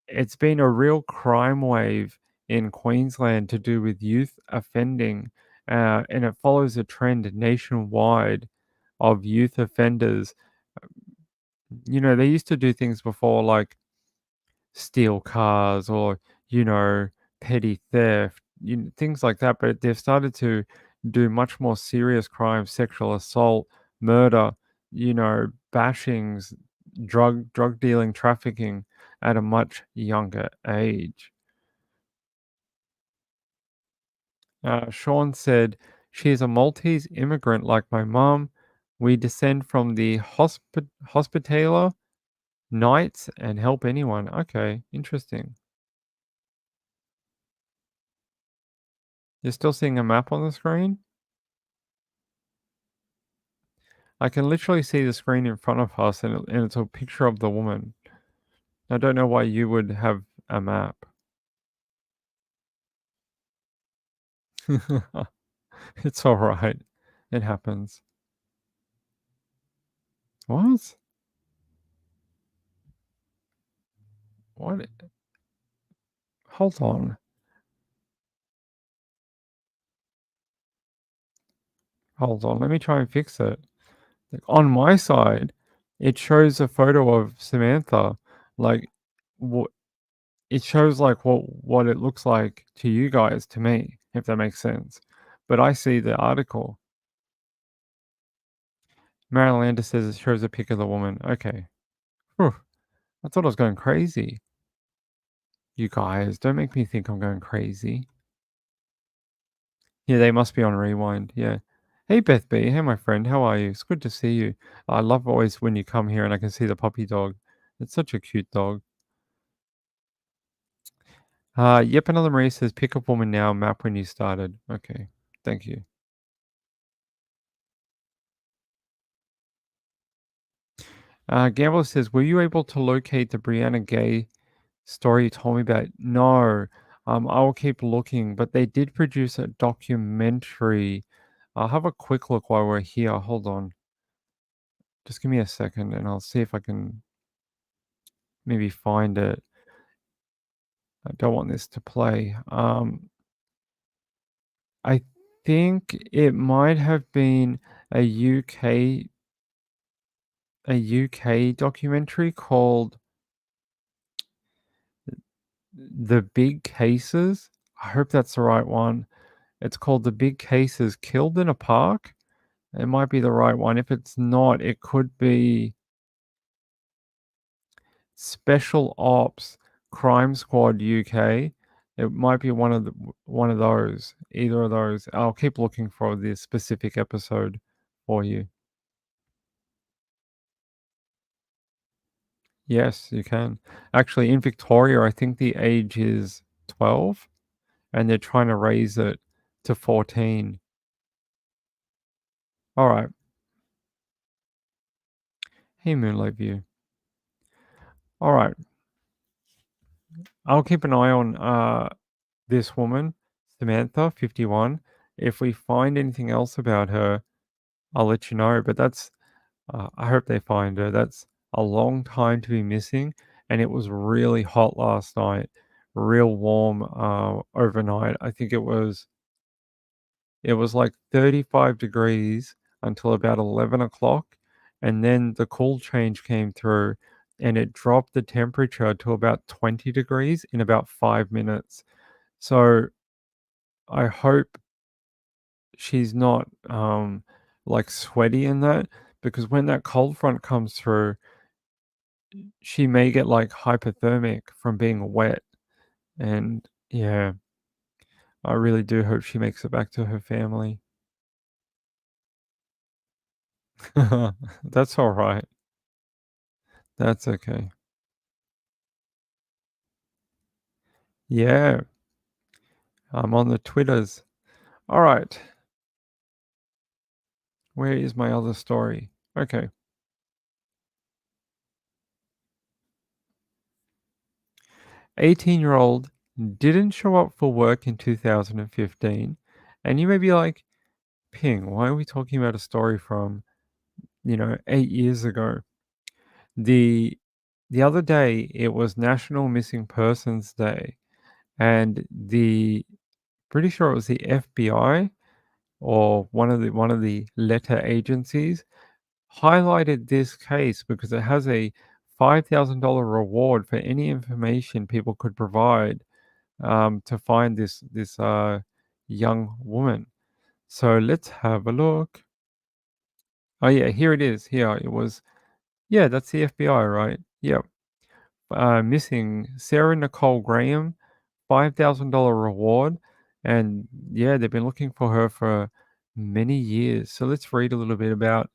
It's been a real crime wave in Queensland to do with youth offending, and it follows a trend nationwide of youth offenders. They used to do things before like steal cars or, petty theft, things like that. But they've started to do much more serious crimes, sexual assault, murder, bashings, drug dealing, trafficking at a much younger age. Sean said, she is a Maltese immigrant like my mum. We descend from the Hospitaller Knights and help anyone. Okay, interesting. You're still seeing a map on the screen? I can literally see the screen in front of us, and it's a picture of the woman. I don't know why you would have a map. It's all right. It happens. What? What? Hold on. Hold on. Let me try and fix it. Like, on my side, it shows a photo of Samantha. Like, what? It shows like what it looks like to you guys, to me, if that makes sense. But I see the article. Marylander says it shows a pic of the woman. Okay. Whew. I thought I was going crazy. You guys, don't make me think I'm going crazy. Yeah, they must be on rewind. Yeah. Hey, Beth B. Hey, my friend. How are you? It's good to see you. I love always when you come here and I can see the puppy dog. It's such a cute dog. Yep, another Marie says, pick up woman now, map when you started. Okay. Thank you. Gambler says, were you able to locate the Brianna Gay story you told me about? No. I will keep looking, but they did produce a documentary. I'll have a quick look while we're here. Hold on. Just give me a second and I'll see if I can maybe find it. I don't want this to play. I think it might have been a UK documentary called The Big Cases. I hope that's the right one. It's called The Big Cases Killed in a Park. It might be the right one. If it's not, it could be Special Ops Crime Squad UK. It might be one of those. Either of those. I'll keep looking for the specific episode for you. Yes, you can. Actually, in Victoria, I think the age is 12, and they're trying to raise it to 14. All right. Hey, Moonlight View. All right. I'll keep an eye on this woman, Samantha, 51. If we find anything else about her, I'll let you know. But that's, I hope they find her. That's a long time to be missing. And it was really hot last night, real warm overnight. I think it was like 35 degrees until about 11 o'clock. And then the cool change came through and it dropped the temperature to about 20 degrees in about 5 minutes. So I hope she's not like sweaty in that, because when that cold front comes through, she may get like hypothermic from being wet. And yeah, I really do hope she makes it back to her family. That's all right. That's okay. Yeah, I'm on the Twitters. All right. Where is my other story? Okay. 18-year-old didn't show up for work in 2015. And you may be like, Ping, why are we talking about a story from, 8 years ago? The other day, it was National Missing Persons Day, and pretty sure it was the FBI or one of the letter agencies highlighted this case because it has a $5,000 reward for any information people could provide to find this young woman. So let's have a look. Oh yeah, here it is. Here it was. Yeah, that's the FBI, right? Yep. Missing Sarah Nicole Graham, $5,000 reward, and yeah, they've been looking for her for many years. So let's read a little bit about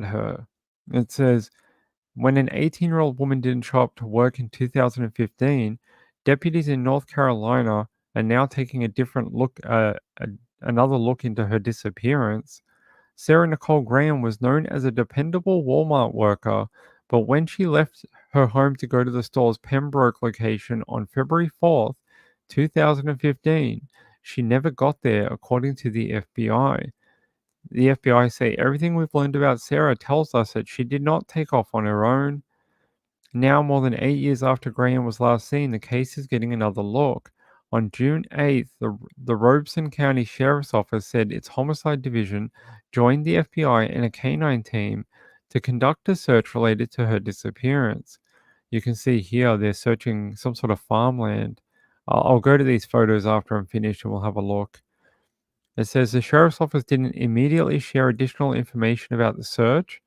her. It says, when an 18-year-old woman didn't show up to work in 2015, deputies in North Carolina are now taking another look into her disappearance. Sarah Nicole Graham was known as a dependable Walmart worker, but when she left her home to go to the store's Pembroke location on February 4th, 2015, she never got there, according to the FBI. The FBI say everything we've learned about Sarah tells us that she did not take off on her own. Now, more than 8 years after Graham was last seen, the case is getting another look. On June 8th, the Robeson County Sheriff's Office said its homicide division joined the FBI and a canine team to conduct a search related to her disappearance. You can see here they're searching some sort of farmland. I'll go to these photos after I'm finished and we'll have a look. It says the Sheriff's Office didn't immediately share additional information about the search.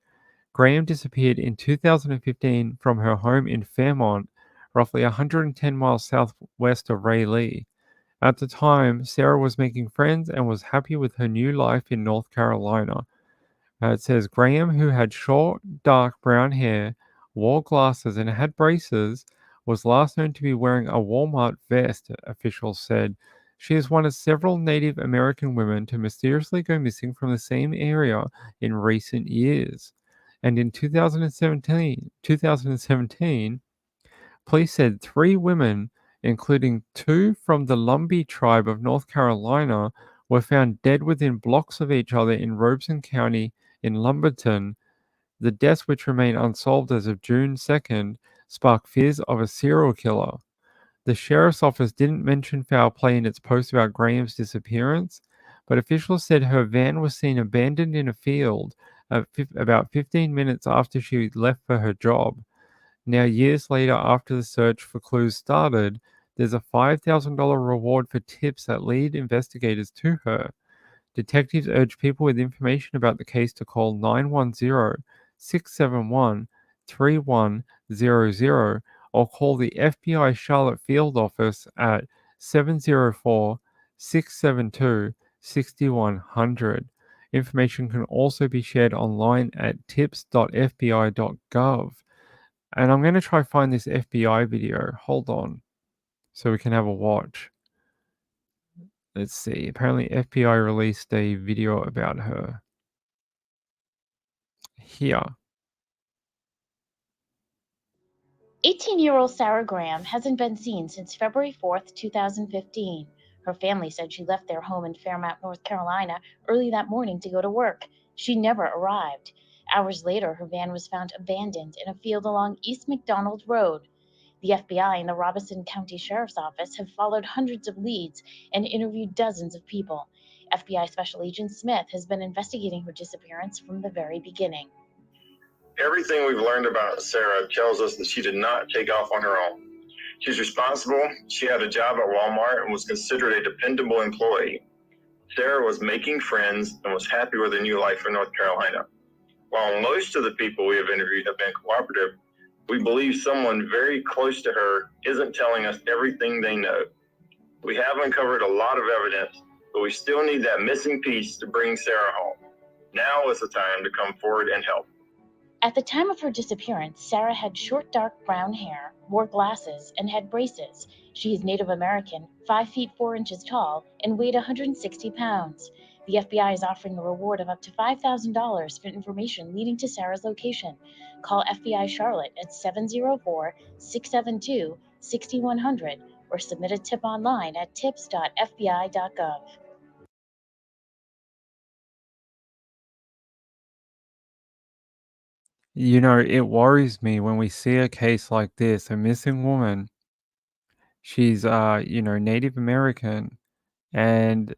Graham disappeared in 2015 from her home in Fairmont, roughly 110 miles southwest of Raleigh. At the time, Sarah was making friends and was happy with her new life in North Carolina. It says Graham, who had short, dark brown hair, wore glasses, and had braces, was last known to be wearing a Walmart vest, officials said. She is one of several Native American women to mysteriously go missing from the same area in recent years. And in 2017, police said 3 women, including 2 from the Lumbee tribe of North Carolina, were found dead within blocks of each other in Robeson County in Lumberton. The deaths, which remain unsolved as of June 2nd, sparked fears of a serial killer. The sheriff's office didn't mention foul play in its post about Graham's disappearance, but officials said her van was seen abandoned in a field about 15 minutes after she left for her job. Now, years later, after the search for clues started, there's a $5,000 reward for tips that lead investigators to her. Detectives urge people with information about the case to call 910-671-3100 or call the FBI Charlotte Field Office at 704-672-6100. Information can also be shared online at tips.fbi.gov. And I'm going to try find this FBI video. Hold on. So we can have a watch. Let's see. Apparently FBI released a video about her. Here. 18-year-old Sarah Graham hasn't been seen since February 4th, 2015. Her family said she left their home in Fairmont, North Carolina, early that morning to go to work. She never arrived. Hours later, her van was found abandoned in a field along East McDonald Road. The FBI and the Robeson County Sheriff's Office have followed hundreds of leads and interviewed dozens of people. FBI Special Agent Smith has been investigating her disappearance from the very beginning. Everything we've learned about Sarah tells us that she did not take off on her own. She's responsible. She had a job at Walmart and was considered a dependable employee. Sarah was making friends and was happy with her new life in North Carolina. While most of the people we have interviewed have been cooperative, we believe someone very close to her isn't telling us everything they know. We have uncovered a lot of evidence, but we still need that missing piece to bring Sarah home. Now is the time to come forward and help. At the time of her disappearance, Sarah had short, dark brown hair, wore glasses, and had braces. She is Native American, 5 feet 4 inches tall, and weighed 160 pounds. The FBI is offering a reward of up to $5,000 for information leading to Sarah's location. Call FBI Charlotte at 704-672-6100 or submit a tip online at tips.fbi.gov. You know, it worries me when we see a case like this, a missing woman. She's, Native American, and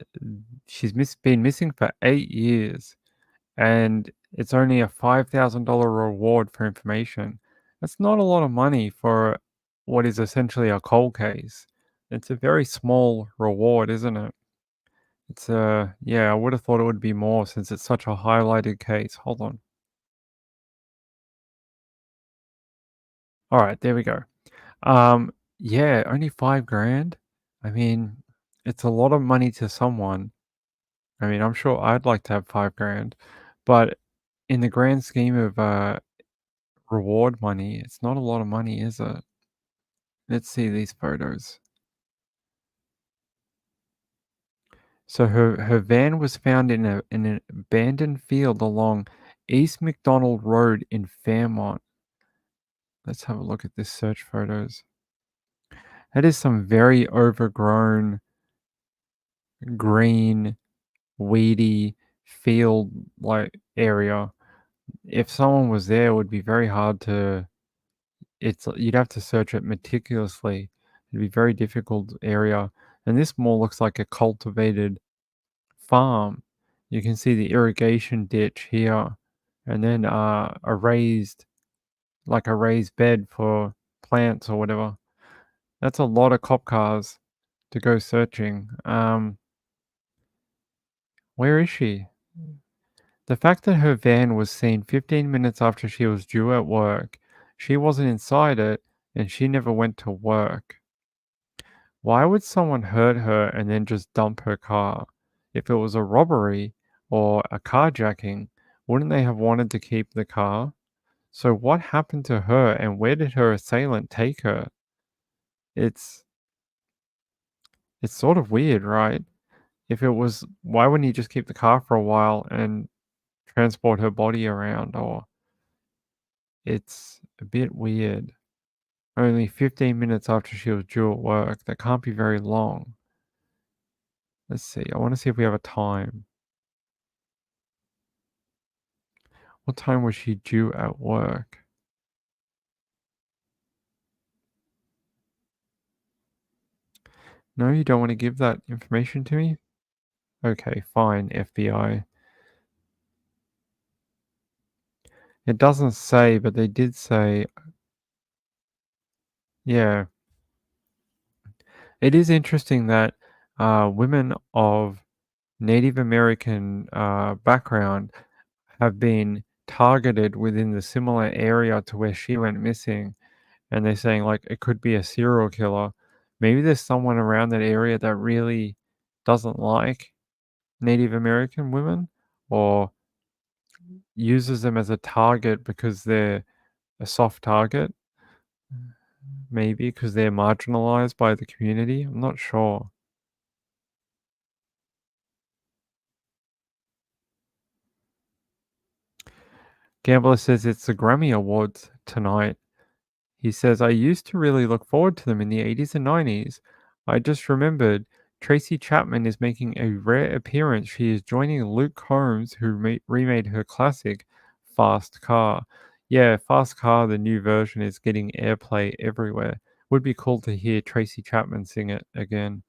she's been missing for 8 years, and it's only a $5,000 reward for information. That's not a lot of money for what is essentially a cold case. It's a very small reward, isn't it? It's yeah, I would have thought it would be more since it's such a highlighted case. Hold on. All right, there we go. Yeah, only 5 grand. I mean, it's a lot of money to someone. I mean, I'm sure I'd like to have 5 grand, but in the grand scheme of reward money, it's not a lot of money, is it? Let's see these photos. So her van was found in an abandoned field along East McDonald Road in Fairmont. Let's have a look at this search photos. That is some very overgrown, green, weedy field like area. If someone was there, it would be very hard to. You'd have to search it meticulously. It'd be a very difficult area. And this more looks like a cultivated farm. You can see the irrigation ditch here, and then a raised bed for plants or whatever. That's a lot of cop cars to go searching. Where is she? The fact that her van was seen 15 minutes after she was due at work, she wasn't inside it, and she never went to work. Why would someone hurt her and then just dump her car? If it was a robbery or a carjacking, wouldn't they have wanted to keep the car? So what happened to her and where did her assailant take her? It's sort of weird, right? If it was, why wouldn't he just keep the car for a while and transport her body around? Or it's a bit weird. Only 15 minutes after she was due at work. That can't be very long. Let's see. I want to see if we have a time. What time was she due at work? No, you don't want to give that information to me? Okay, fine, FBI. It doesn't say, but they did say. Yeah. It is interesting that women of Native American background have been targeted within the similar area to where she went missing. And they're saying, like, it could be a serial killer. Maybe there's someone around that area that really doesn't like Native American women or uses them as a target because they're a soft target. Maybe because they're marginalized by the community. I'm not sure. Gambler says it's the Grammy Awards tonight. He says, I used to really look forward to them in the 80s and 90s. I just remembered Tracy Chapman is making a rare appearance. She is joining Luke Combs, who remade her classic Fast Car. Yeah, Fast Car, the new version, is getting airplay everywhere. Would be cool to hear Tracy Chapman sing it again.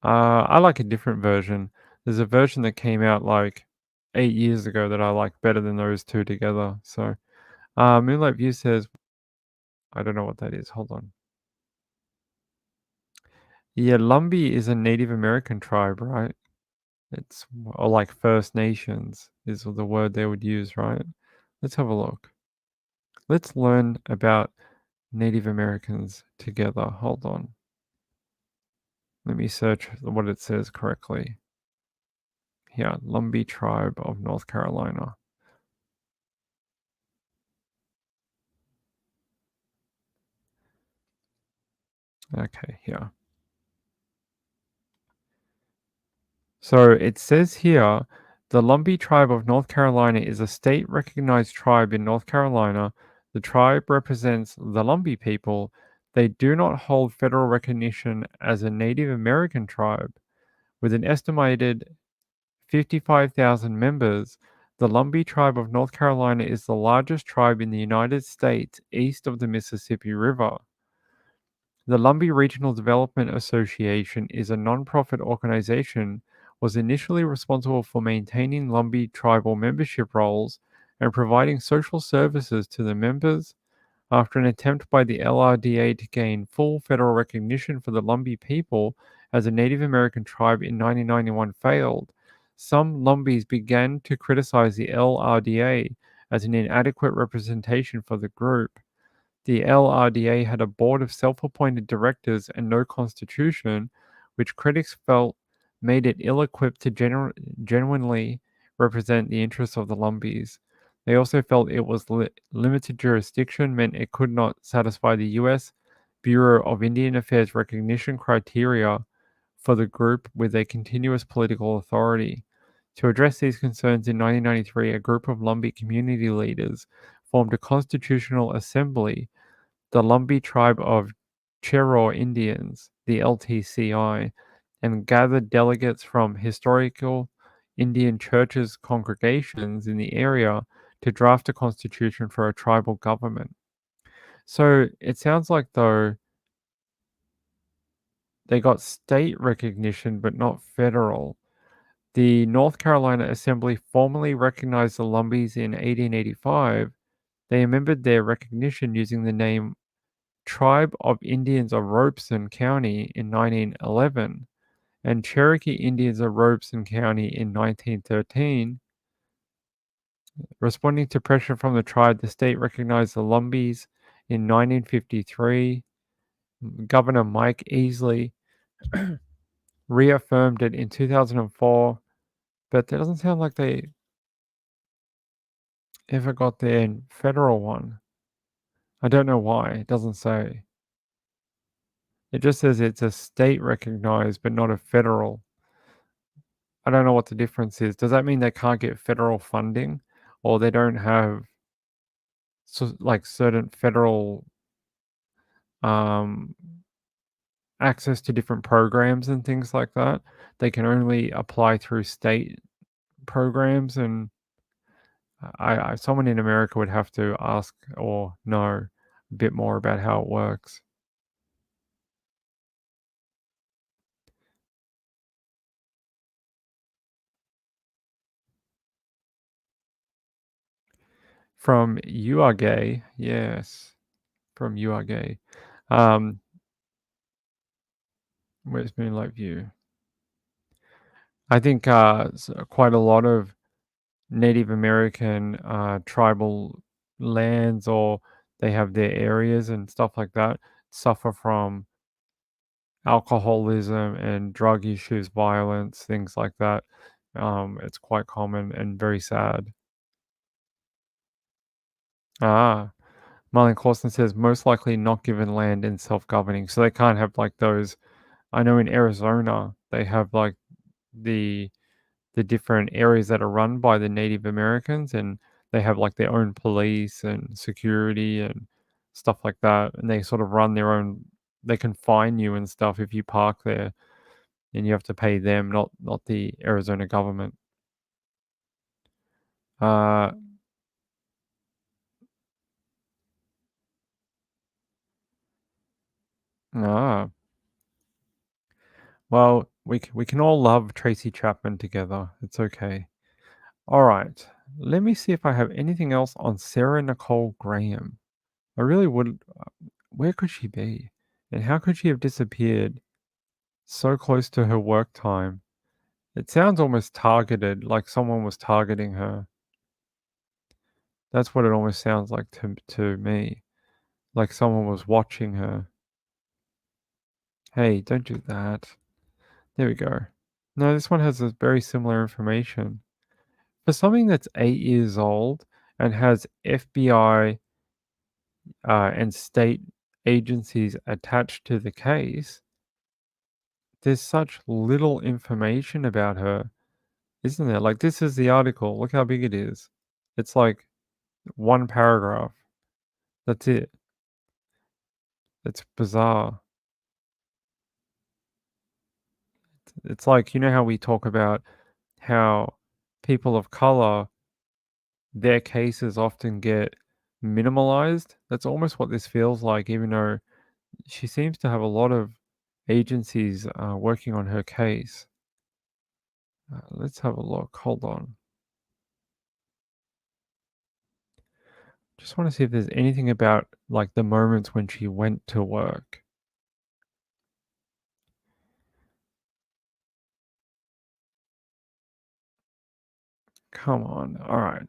I like a different version. There's a version that came out like 8 years ago that I like better than those two together. So, Moonlight View says, I don't know what that is. Hold on. Yeah, Lumbee is a Native American tribe, right? It's or like First Nations is the word they would use, right? Let's have a look. Let's learn about Native Americans together. Hold on. Let me search what it says correctly. Here, Lumbee tribe of North Carolina. Okay, here. So it says here, the Lumbee tribe of North Carolina is a state-recognized tribe in North Carolina. The tribe represents the Lumbee people. They do not hold federal recognition as a Native American tribe. With an estimated 55,000 members, the Lumbee tribe of North Carolina is the largest tribe in the United States east of the Mississippi River. The Lumbee Regional Development Association is a nonprofit organization was initially responsible for maintaining Lumbee tribal membership rolls and providing social services to the members. After an attempt by the LRDA to gain full federal recognition for the Lumbee people as a Native American tribe in 1991 failed, some Lumbees began to criticize the LRDA as an inadequate representation for the group. The LRDA had a board of self-appointed directors and no constitution, which critics felt made it ill-equipped to genuinely represent the interests of the Lumbees. They also felt it was limited jurisdiction meant it could not satisfy the U.S. Bureau of Indian Affairs recognition criteria for the group with a continuous political authority. To address these concerns in 1993, a group of Lumbee community leaders formed a constitutional assembly, the Lumbee Tribe of Cherokee Indians, the LTCI, and gathered delegates from historical Indian churches congregations in the area to draft a constitution for a tribal government. So it sounds like, though, they got state recognition but not federal. The North Carolina Assembly formally recognized the Lumbees in 1885. They amended their recognition using the name Tribe of Indians of Robeson County in 1911 and Cherokee Indians of Robeson County in 1913. Responding to pressure from the tribe, the state recognized the Lumbees in 1953. Governor Mike Easley reaffirmed it in 2004, but that doesn't sound like they ever got their federal one. I don't know why. It doesn't say. It just says it's a state recognized, but not a federal. I don't know what the difference is. Does that mean they can't get federal funding, or they don't have like certain federal access to different programs and things like that? They can only apply through state programs, and someone in America would have to ask or know a bit more about how it works. From You Are Gay, yes. From You Are Gay. Where's Moonlight View? I think quite a lot of Native American tribal lands, or they have their areas and stuff like that, suffer from alcoholism and drug issues, violence, things like that. It's quite common and very sad. Marlene Clausen says most likely not given land and self-governing, so they can't have like those. I know in Arizona they have like the different areas that are run by the Native Americans, and they have like their own police and security and stuff like that, and they sort of run their own. They can fine you and stuff if you park there, and you have to pay them, not the Arizona government. Well, we can all love Tracy Chapman together. It's okay. All right. Let me see if I have anything else on Sarah Nicole Graham. I really would. Where could she be? And how could she have disappeared so close to her work time? It sounds almost targeted, like someone was targeting her. That's what it almost sounds like to me. Like someone was watching her. Hey, don't do that. There we go. No, this one has a very similar information. For something that's 8 years old and has FBI and state agencies attached to the case, there's such little information about her, isn't there? Like, this is the article. Look how big it is. It's like one paragraph. That's it. It's bizarre. It's like, you know how we talk about how people of color, their cases often get minimalized? That's almost what this feels like, even though she seems to have a lot of agencies working on her case. Let's have a look. Hold on. Just want to see if there's anything about like the moments when she went to work. Come on. All right.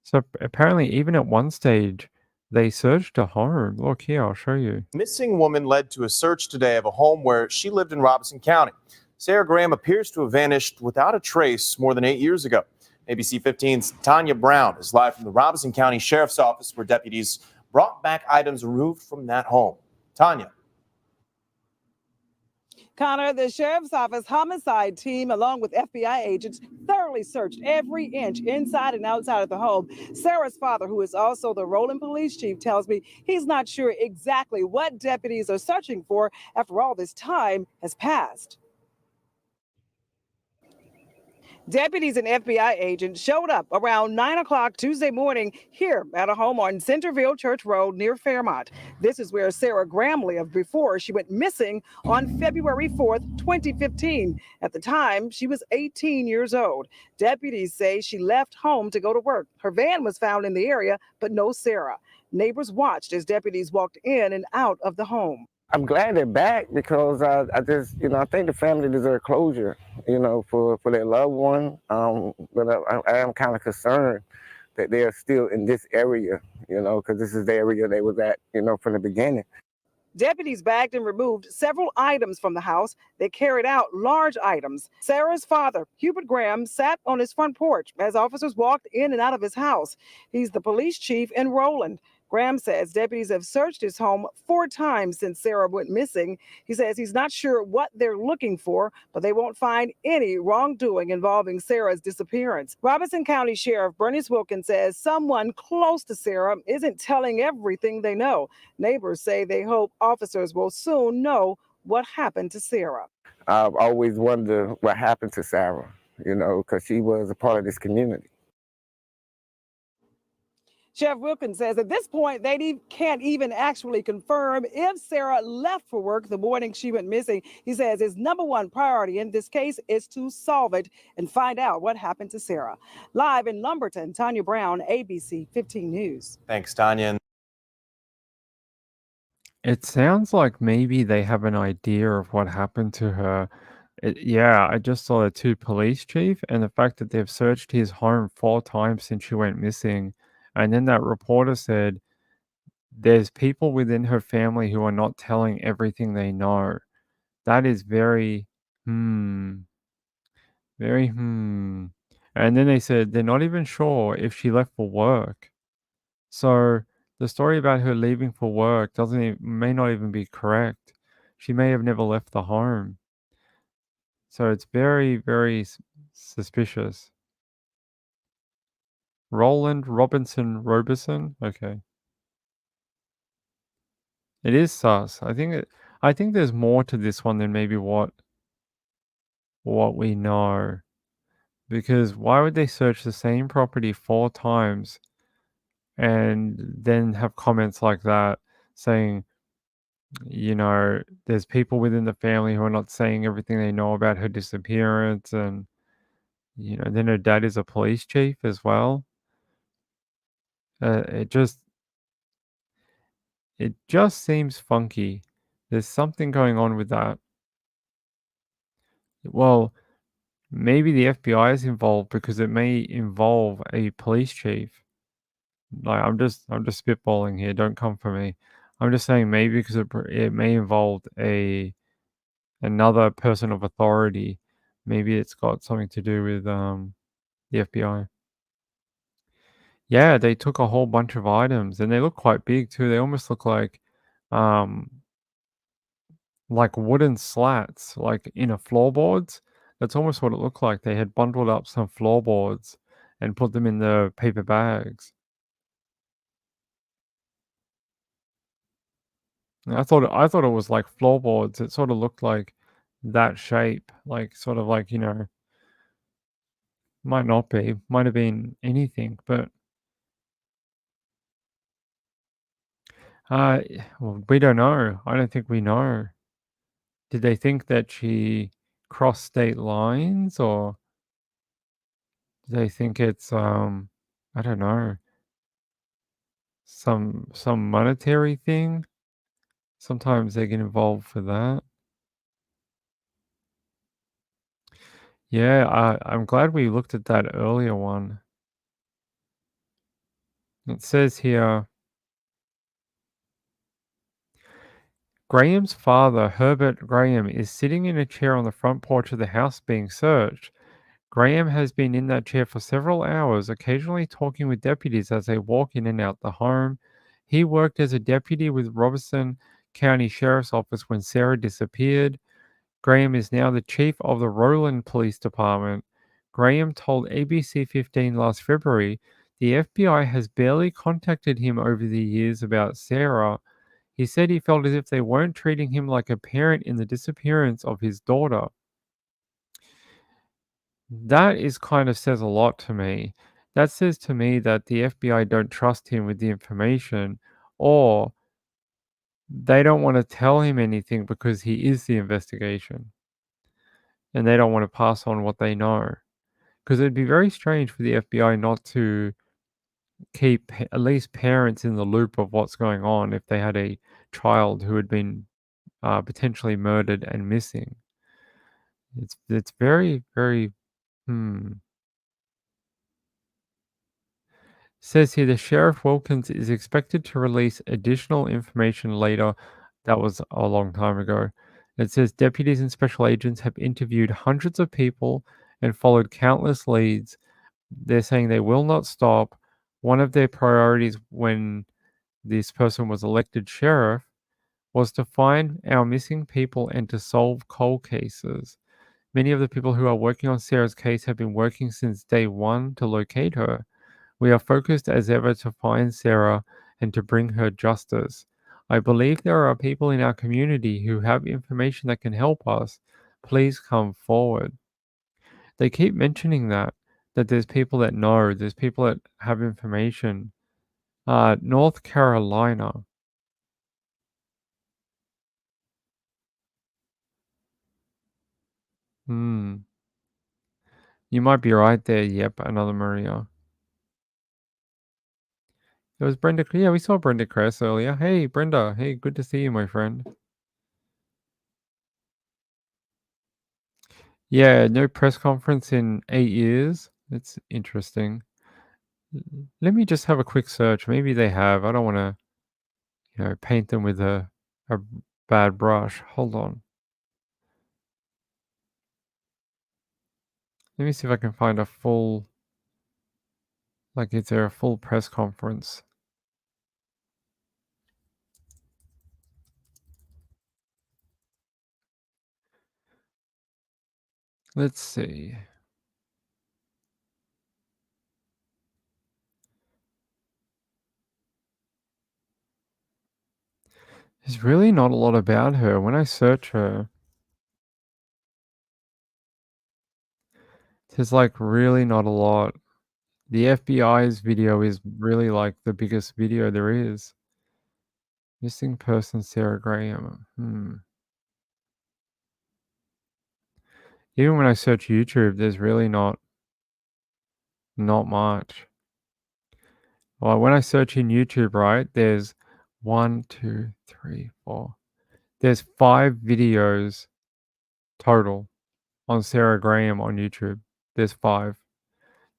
So apparently, even at one stage, they searched a home. Look here, I'll show you. Missing woman led to a search today of a home where she lived in Robeson County. Sarah Graham appears to have vanished without a trace more than 8 years ago. ABC 15's Tanya Brown is live from the Robeson County Sheriff's Office, where deputies brought back items removed from that home. Tanya. Connor, the Sheriff's Office Homicide team, along with FBI agents, thoroughly searched every inch inside and outside of the home. Sarah's father, who is also the Roland police chief, tells me he's not sure exactly what deputies are searching for after all this time has passed. Deputies and FBI agents showed up around 9 o'clock Tuesday morning here at a home on Centerville Church Road near Fairmont. This is where Sarah Graham lived before she went missing on February 4th, 2015. At the time, she was 18 years old. Deputies say she left home to go to work. Her van was found in the area, but no Sarah. Neighbors watched as deputies walked in and out of the home. I'm glad they're back because I just, I think the family deserves closure, for their loved one. But I am kind of concerned that they are still in this area, because this is the area they was at, from the beginning. Deputies bagged and removed several items from the house. They carried out large items. Sarah's father, Hubert Graham, sat on his front porch as officers walked in and out of his house. He's the police chief in Roland. Graham says deputies have searched his home 4 times since Sarah went missing. He says he's not sure what they're looking for, but they won't find any wrongdoing involving Sarah's disappearance. Robeson County Sheriff Bernice Wilkins says someone close to Sarah isn't telling everything they know. Neighbors say they hope officers will soon know what happened to Sarah. I've always wondered what happened to Sarah, because she was a part of this community. Sheriff Wilkins says at this point, they can't even actually confirm if Sarah left for work the morning she went missing. He says his #1 priority in this case is to solve it and find out what happened to Sarah. Live in Lumberton, Tanya Brown, ABC 15 News. Thanks, Tanya. It sounds like maybe they have an idea of what happened to her. Yeah, I just saw the 2 police chief and the fact that they've searched his home 4 times since she went missing. And then that reporter said there's people within her family who are not telling everything they know. That is very, very, And then they said they're not even sure if she left for work. So the story about her leaving for work may not even be correct. She may have never left the home. So it's very, very suspicious. Roland Robeson? Okay. It is sus. I think there's more to this one than maybe what we know. Because why would they search the same property 4 times and then have comments like that saying, there's people within the family who are not saying everything they know about her disappearance, and then her dad is a police chief as well. It just seems funky. There's something going on with that. Well, maybe the FBI is involved because it may involve a police chief. Like I'm just spitballing here. Don't come for me. I'm just saying maybe because it may involve another person of authority. Maybe it's got something to do with the FBI. Yeah, they took a whole bunch of items and they look quite big too. They almost look like wooden slats, like in a floorboards. That's almost what it looked like. They had bundled up some floorboards and put them in the paper bags. I thought it was like floorboards. It sort of looked like that shape, like sort of like, might not be, might have been anything, but well, we don't know. I don't think we know. Did they think that she crossed state lines, or do they think it's I don't know, some monetary thing? Sometimes they get involved for that. Yeah, I'm glad we looked at that earlier one. It says here, Graham's father, Herbert Graham, is sitting in a chair on the front porch of the house being searched. Graham has been in that chair for several hours, occasionally talking with deputies as they walk in and out the home. He worked as a deputy with Robeson County Sheriff's Office when Sarah disappeared. Graham is now the chief of the Rowland Police Department. Graham told ABC 15 last February the FBI has barely contacted him over the years about Sarah. He said he felt as if they weren't treating him like a parent in the disappearance of his daughter. That is kind of says a lot to me. That says to me that the FBI don't trust him with the information, or they don't want to tell him anything because he is the investigation and they don't want to pass on what they know. Because it'd be very strange for the FBI not to keep at least parents in the loop of what's going on if they had a child who had been potentially murdered and missing. It's very, very Says here the Sheriff Wilkins is expected to release additional information later. That was a long time ago. It says deputies and special agents have interviewed hundreds of people and followed countless leads. They're saying they will not stop. One of their priorities when this person was elected sheriff was to find our missing people and to solve cold cases. Many of the people who are working on Sarah's case have been working since day one to locate her. We are focused as ever to find Sarah and to bring her justice. I believe there are people in our community who have information that can help us. Please come forward. They keep mentioning that there's people that know, there's people that have information. North Carolina. You might be right there. Yep, another Maria. It was Brenda. Yeah, we saw Brenda Kress earlier. Hey, Brenda. Hey, good to see you, my friend. Yeah, no press conference in 8 years. It's interesting. Let me just have a quick search. Maybe they have. I don't want to, paint them with a bad brush. Hold on. Let me see if I can find a full, like, is there a full press conference? Let's see. There's really not a lot about her. When I search her, there's like really not a lot. The FBI's video is really like the biggest video there is. Missing person Sarah Graham. Even when I search YouTube, there's really not much. Well, when I search in YouTube, right, there's 1, 2, 3, 4. There's 5 videos total on Sarah Graham on YouTube. There's 5.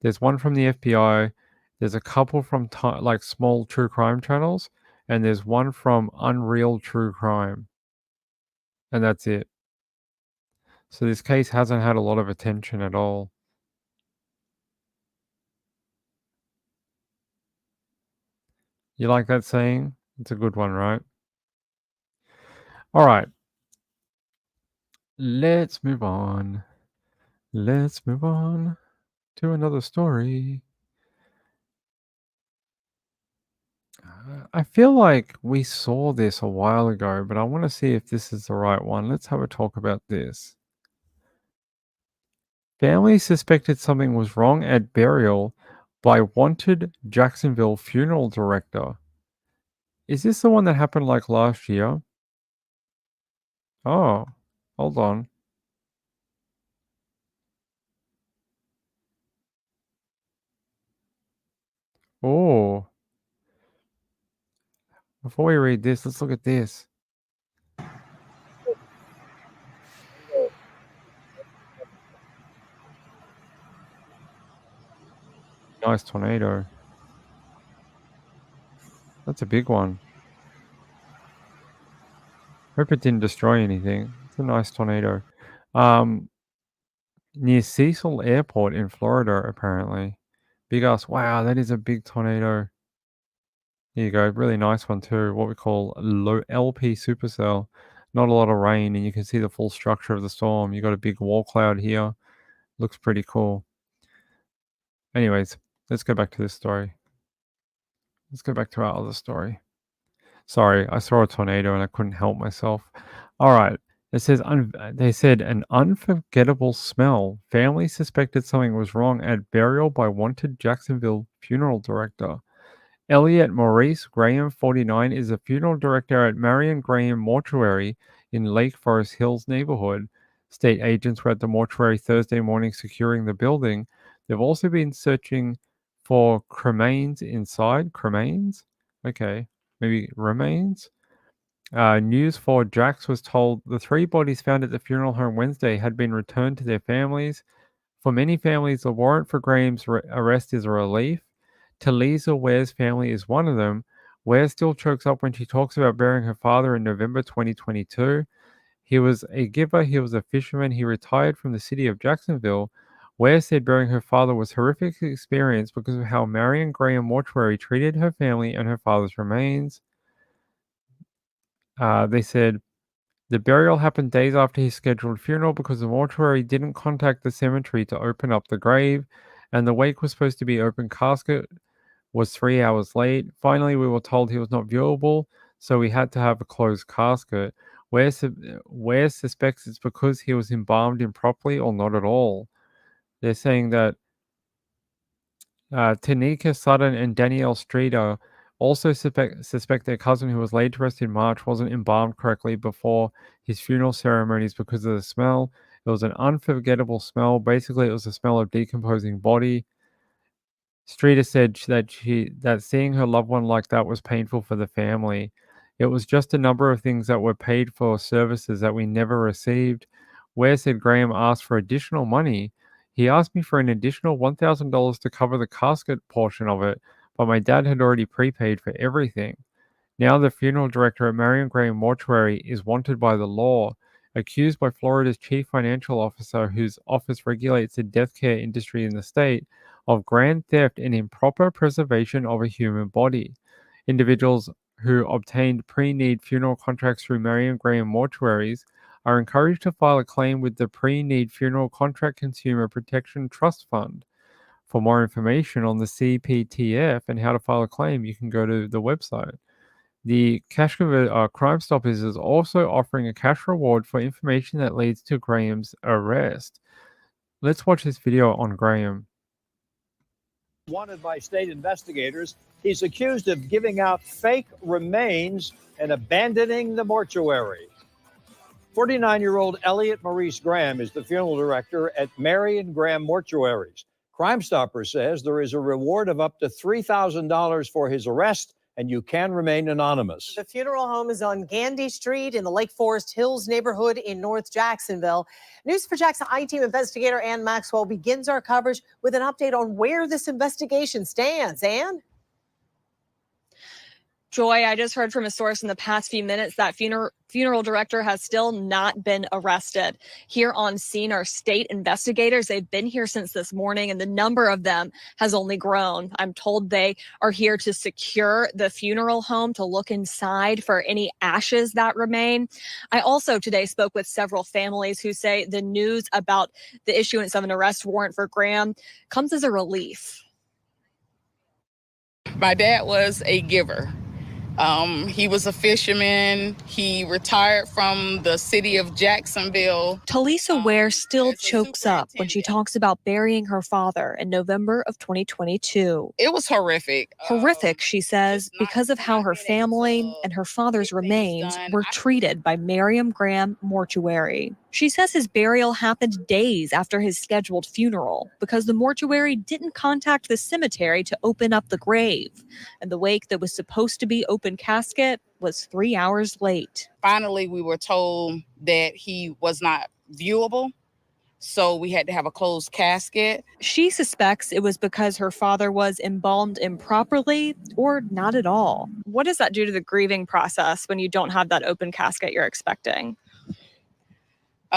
There's one from the FBI. There's a couple from like small true crime channels, and there's one from Unreal True Crime, and that's it. So this case hasn't had a lot of attention at all. You like that saying? It's a good one, right? All right. Let's move on. Let's move on to another story. I feel like we saw this a while ago, but I want to see if this is the right one. Let's have a talk about this. Family suspected something was wrong at burial by wanted Jacksonville funeral director. Is this the one that happened like last year? Oh, hold on. Oh, before we read this, let's look at this. Nice tornado. That's a big one. Hope it didn't destroy anything. It's a nice tornado. Near Cecil Airport in Florida, apparently. Big ass. Wow, that is a big tornado. Here you go. Really nice one too. What we call low LP supercell. Not a lot of rain, and you can see the full structure of the storm. You got a big wall cloud here. Looks pretty cool. Anyways, let's go back to this story. Let's go back to our other story. Sorry, I saw a tornado and I couldn't help myself. All right. It says they said an unforgettable smell. Family suspected something was wrong at burial by wanted Jacksonville funeral director. Elliot Maurice Graham, 49, is a funeral director at Marion Graham Mortuary in Lake Forest Hills neighborhood. State agents were at the mortuary Thursday morning securing the building. They've also been searching for cremains inside. Cremains? Okay. Maybe remains? News 4 Jax was told the 3 bodies found at the funeral home Wednesday had been returned to their families. For many families, the warrant for Graham's arrest is a relief. Talisa Ware's family is one of them. Ware still chokes up when she talks about burying her father in November 2022. He was a giver, he was a fisherman, he retired from the city of Jacksonville. Ware said burying her father was a horrific experience because of how Marion Graham Mortuary treated her family and her father's remains. They said the burial happened days after his scheduled funeral because the mortuary didn't contact the cemetery to open up the grave, and the wake was supposed to be open casket was 3 hours late. Finally, we were told he was not viewable, so we had to have a closed casket. Ware suspects it's because he was embalmed improperly or not at all. They're saying that Tanika Sutton and Danielle Streeter also suspect their cousin, who was laid to rest in March, wasn't embalmed correctly before his funeral ceremonies because of the smell. It was an unforgettable smell. Basically, it was the smell of decomposing body. Streeter said that seeing her loved one like that was painful for the family. It was just a number of things that were paid for services that we never received. Ware said Graham asked for additional money. He asked me for an additional $1,000 to cover the casket portion of it, but my dad had already prepaid for everything. Now the funeral director at Marion Graham Mortuary is wanted by the law, accused by Florida's chief financial officer, whose office regulates the death care industry in the state, of grand theft and improper preservation of a human body. Individuals who obtained pre-need funeral contracts through Marion Graham Mortuaries are encouraged to file a claim with the Pre-Need Funeral Contract Consumer Protection Trust Fund. For more information on the CPTF and how to file a claim, you can go to the website. The Crime Stoppers is also offering a cash reward for information that leads to Graham's arrest. Let's watch this video on Graham. Wanted by state investigators, he's accused of giving out fake remains and abandoning the mortuary. 49-year-old Elliot Maurice Graham is the funeral director at Marion Graham Mortuaries. Crime Stoppers says there is a reward of up to $3,000 for his arrest, and you can remain anonymous. The funeral home is on Gandy Street in the Lake Forest Hills neighborhood in North Jacksonville. News4JAX I-Team investigator Ann Maxwell begins our coverage with an update on where this investigation stands. Ann? Joy, I just heard from a source in the past few minutes that funeral director has still not been arrested. Here on scene are state investigators. They've been here since this morning, and the number of them has only grown. I'm told they are here to secure the funeral home, to look inside for any ashes that remain. I also today spoke with several families who say the news about the issuance of an arrest warrant for Graham comes as a relief. My dad was a giver. He was a fisherman. He retired from the city of Jacksonville. Talisa Ware still chokes up when she talks about burying her father in November of 2022. It was horrific. Horrific, she says, because of how her family and her father's remains were treated by Merriam Graham Mortuary. She says his burial happened days after his scheduled funeral because the mortuary didn't contact the cemetery to open up the grave. And the wake that was supposed to be open casket was 3 hours late. Finally, we were told that he was not viewable, so we had to have a closed casket. She suspects it was because her father was embalmed improperly or not at all. What does that do to the grieving process when you don't have that open casket you're expecting?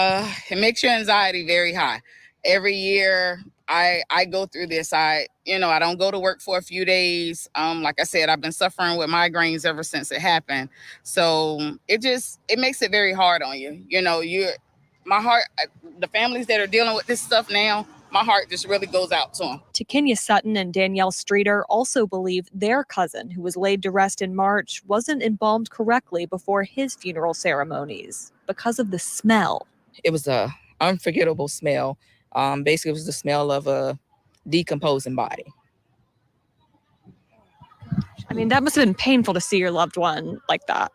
It makes your anxiety very high. Every year I go through this. I don't go to work for a few days. Like I said, I've been suffering with migraines ever since it happened. So it makes it very hard on you. My heart, the families that are dealing with this stuff now, my heart just really goes out to them. Kenya Sutton and Danielle Streeter also believe their cousin, who was laid to rest in March, wasn't embalmed correctly before his funeral ceremonies because of the smell. It was a unforgettable smell. Basically, it was the smell of a decomposing body. I mean, that must have been painful to see your loved one like that.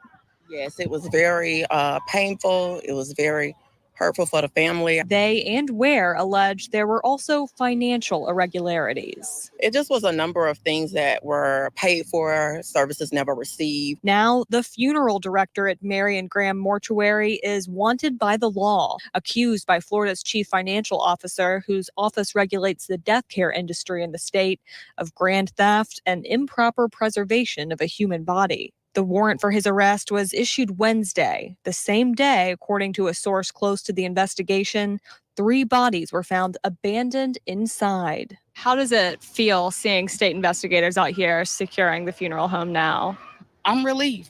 Yes, it was very painful. It was very hurtful for the family. They and Ware allege there were also financial irregularities. It just was a number of things that were paid for, services never received. Now, the funeral director at Marion Graham Mortuary is wanted by the law, accused by Florida's chief financial officer, whose office regulates the death care industry in the state, of grand theft and improper preservation of a human body. The warrant for his arrest was issued Wednesday. The same day, according to a source close to the investigation, 3 bodies were found abandoned inside. How does it feel seeing state investigators out here securing the funeral home now? I'm relieved.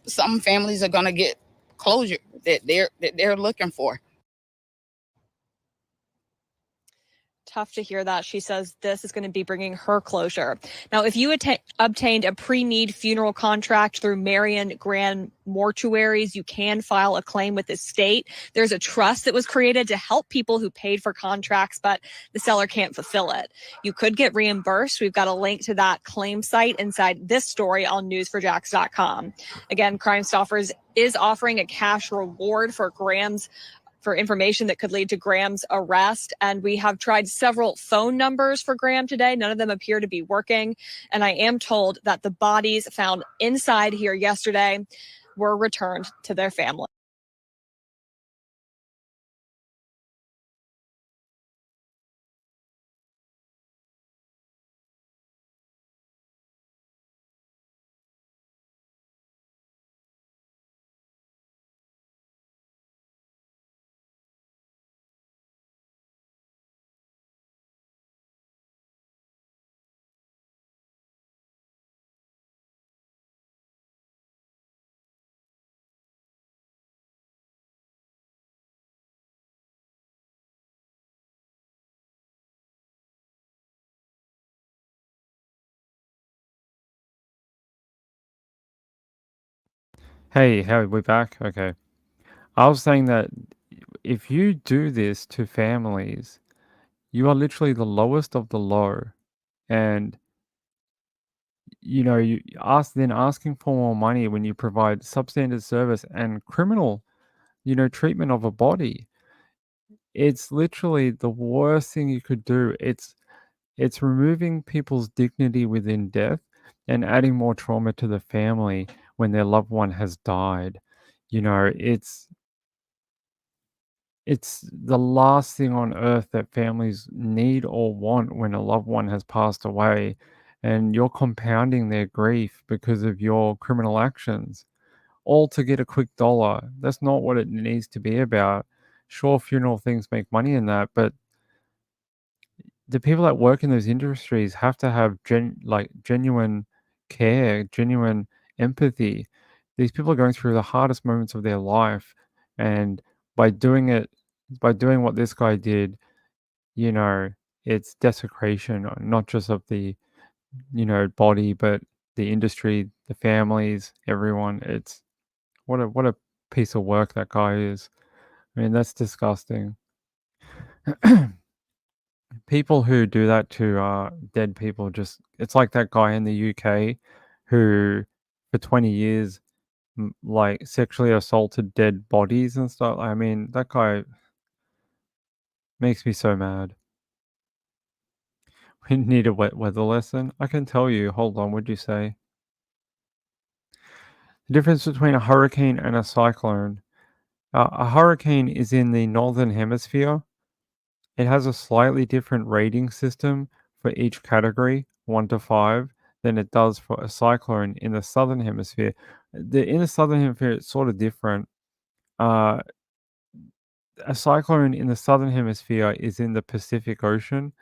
Some families are going to get closure that they're looking for. Tough to hear that. She says this is going to be bringing her closure. Now, if you obtained a pre-need funeral contract through Marion Graham Mortuaries, you can file a claim with the state. There's a trust that was created to help people who paid for contracts, but the seller can't fulfill it. You could get reimbursed. We've got a link to that claim site inside this story on newsforjax.com. Again, Crime Stoppers is offering a cash reward for information that could lead to Graham's arrest. And we have tried several phone numbers for Graham today. None of them appear to be working. And I am told that the bodies found inside here yesterday were returned to their family. Hey, Harry, we're back? Okay. I was saying that if you do this to families, you are literally the lowest of the low. And, you asking for more money when you provide substandard service and criminal, treatment of a body. It's literally the worst thing you could do. It's removing people's dignity within death and adding more trauma to the family when their loved one has died. It's the last thing on earth that families need or want when a loved one has passed away, and you're compounding their grief because of your criminal actions, all to get a quick dollar. That's not what it needs to be about. Sure, funeral things make money in that, but the people that work in those industries have to have genuine care, genuine empathy. These people are going through the hardest moments of their life, and by doing what this guy did, it's desecration, not just of the body, but the industry, the families, everyone. It's what a piece of work that guy is. I mean, that's disgusting. People who do that to dead people, just it's like that guy in the UK who for 20 years like sexually assaulted dead bodies and stuff. I mean, that guy makes me so mad. We need a wet weather lesson. I can tell you. Hold on, what'd you say? The difference between a hurricane and a cyclone. A hurricane is in the northern hemisphere. It has a slightly different rating system for each category, 1 to 5, than it does for a cyclone in the southern hemisphere. In the southern hemisphere, it's sort of different. A cyclone in the southern hemisphere is in the Pacific Ocean,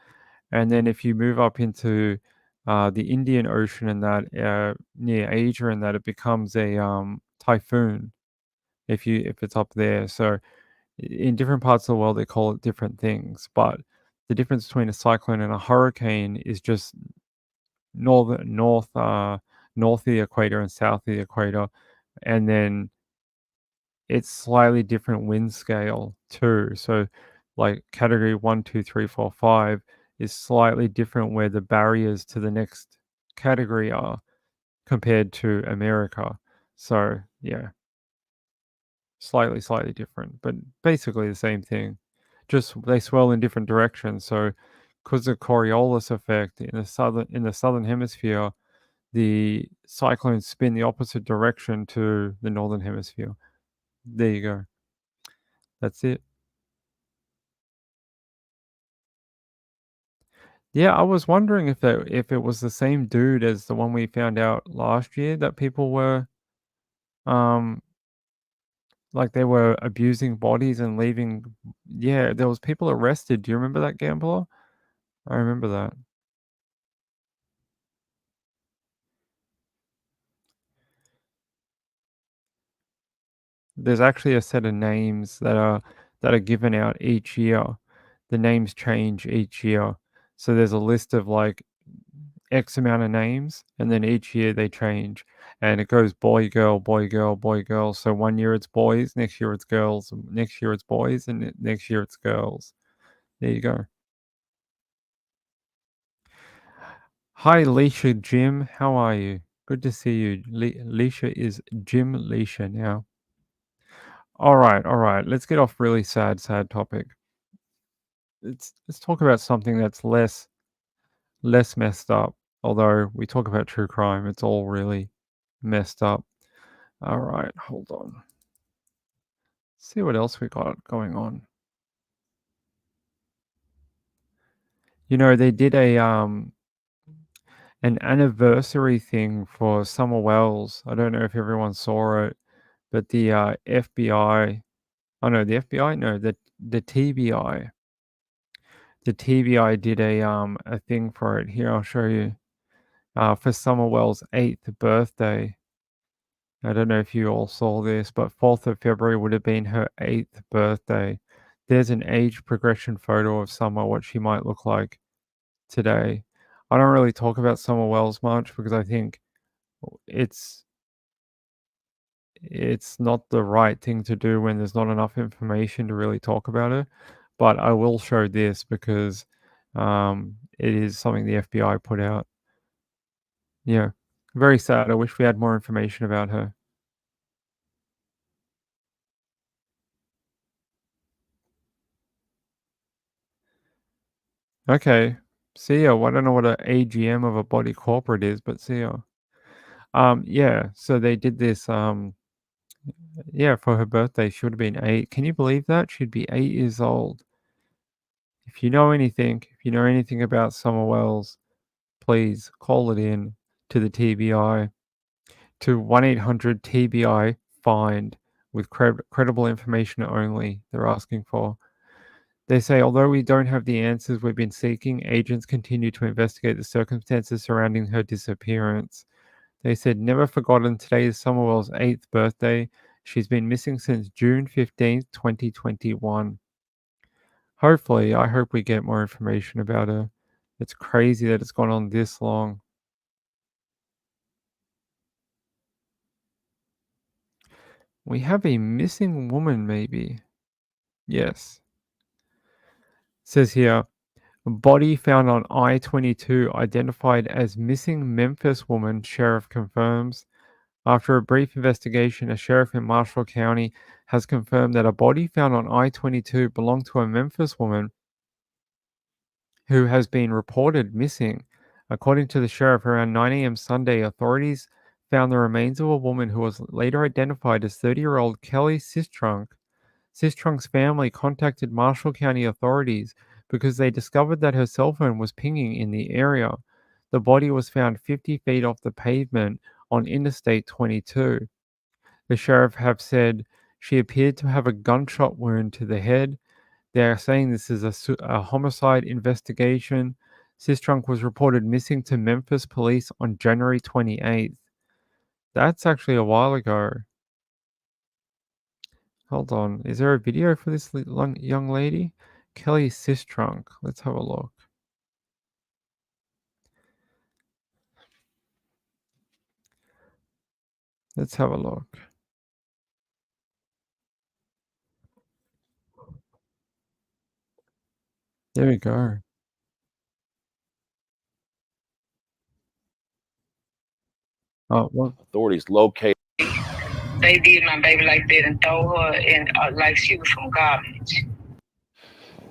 and then if you move up into the Indian Ocean and that near Asia and that, it becomes a typhoon. If it's up there, so in different parts of the world they call it different things, but the difference between a cyclone and a hurricane is just north of the equator and south of the equator, and then it's slightly different wind scale too. So like category 1, 2, 3, 4, 5 is slightly different where the barriers to the next category are compared to America. So yeah, slightly different, but basically the same thing. Just they swirl in different directions. So because of Coriolis effect in the southern hemisphere, the cyclones spin the opposite direction to the northern hemisphere. There you go. That's it. Yeah, I was wondering if it was the same dude as the one we found out last year that people were um like they were abusing bodies and leaving. Yeah, there was people arrested. Do you remember that, Gambler? I remember that. There's actually a set of names that are given out each year. The names change each year. So there's a list of like X amount of names, and then each year they change. And it goes boy, girl, boy, girl, boy, girl. So one year it's boys, next year it's girls, next year it's boys, and next year it's girls. There you go. Hi, Leisha Jim. How are you? Good to see you. Leisha is Jim Leisha now. All right. Let's get off really sad topic. Let's talk about something that's less messed up. Although we talk about true crime, it's all really messed up. All right, hold on. See what else we got going on. They did an anniversary thing for Summer Wells. I don't know if everyone saw it, but the FBI. Oh no, the FBI. No, the TBI. The TBI did a thing for it. Here, I'll show you. For Summer Wells' 8th birthday. I don't know if you all saw this, but 4th of February would have been her 8th birthday. There's an age progression photo of Summer, what she might look like today. I don't really talk about Summer Wells much because I think it's not the right thing to do when there's not enough information to really talk about it. But I will show this because it is something the FBI put out. Yeah, very sad. I wish we had more information about her. Okay, see ya. I don't know what an AGM of a body corporate is, but see ya. Yeah, so they did this, yeah, for her birthday. She would have been 8. Can you believe that? She'd be 8 years old. If you know anything about Summer Wells, please call it in to the TBI, to 1-800-TBI-FIND with credible information only they're asking for. They say, although we don't have the answers we've been seeking, agents continue to investigate the circumstances surrounding her disappearance. They said, never forgotten, today is Summerwell's 8th birthday. She's been missing since June 15th, 2021. I hope we get more information about her. It's crazy that it's gone on this long. We have a missing woman, maybe. Yes. Says here, body found on I-22 identified as missing Memphis woman, sheriff confirms. After a brief investigation, a sheriff in Marshall County has confirmed that a body found on I-22 belonged to a Memphis woman who has been reported missing. According to the sheriff, around 9 a.m. Sunday, authorities found the remains of a woman who was later identified as 30-year-old Kelly Sistrunk. Sistrunk's family contacted Marshall County authorities because they discovered that her cell phone was pinging in the area. The body was found 50 feet off the pavement on Interstate 22. The sheriff have said she appeared to have a gunshot wound to the head. They are saying this is a homicide investigation. Sistrunk was reported missing to Memphis police on January 28th. That's actually a while ago. Hold on. Is there a video for this young lady? Kelly Sistrunk. Let's have a look. Let's have a look. There we go. Oh, well. Authorities locate. They did my baby like that and throw her in like she was from garbage.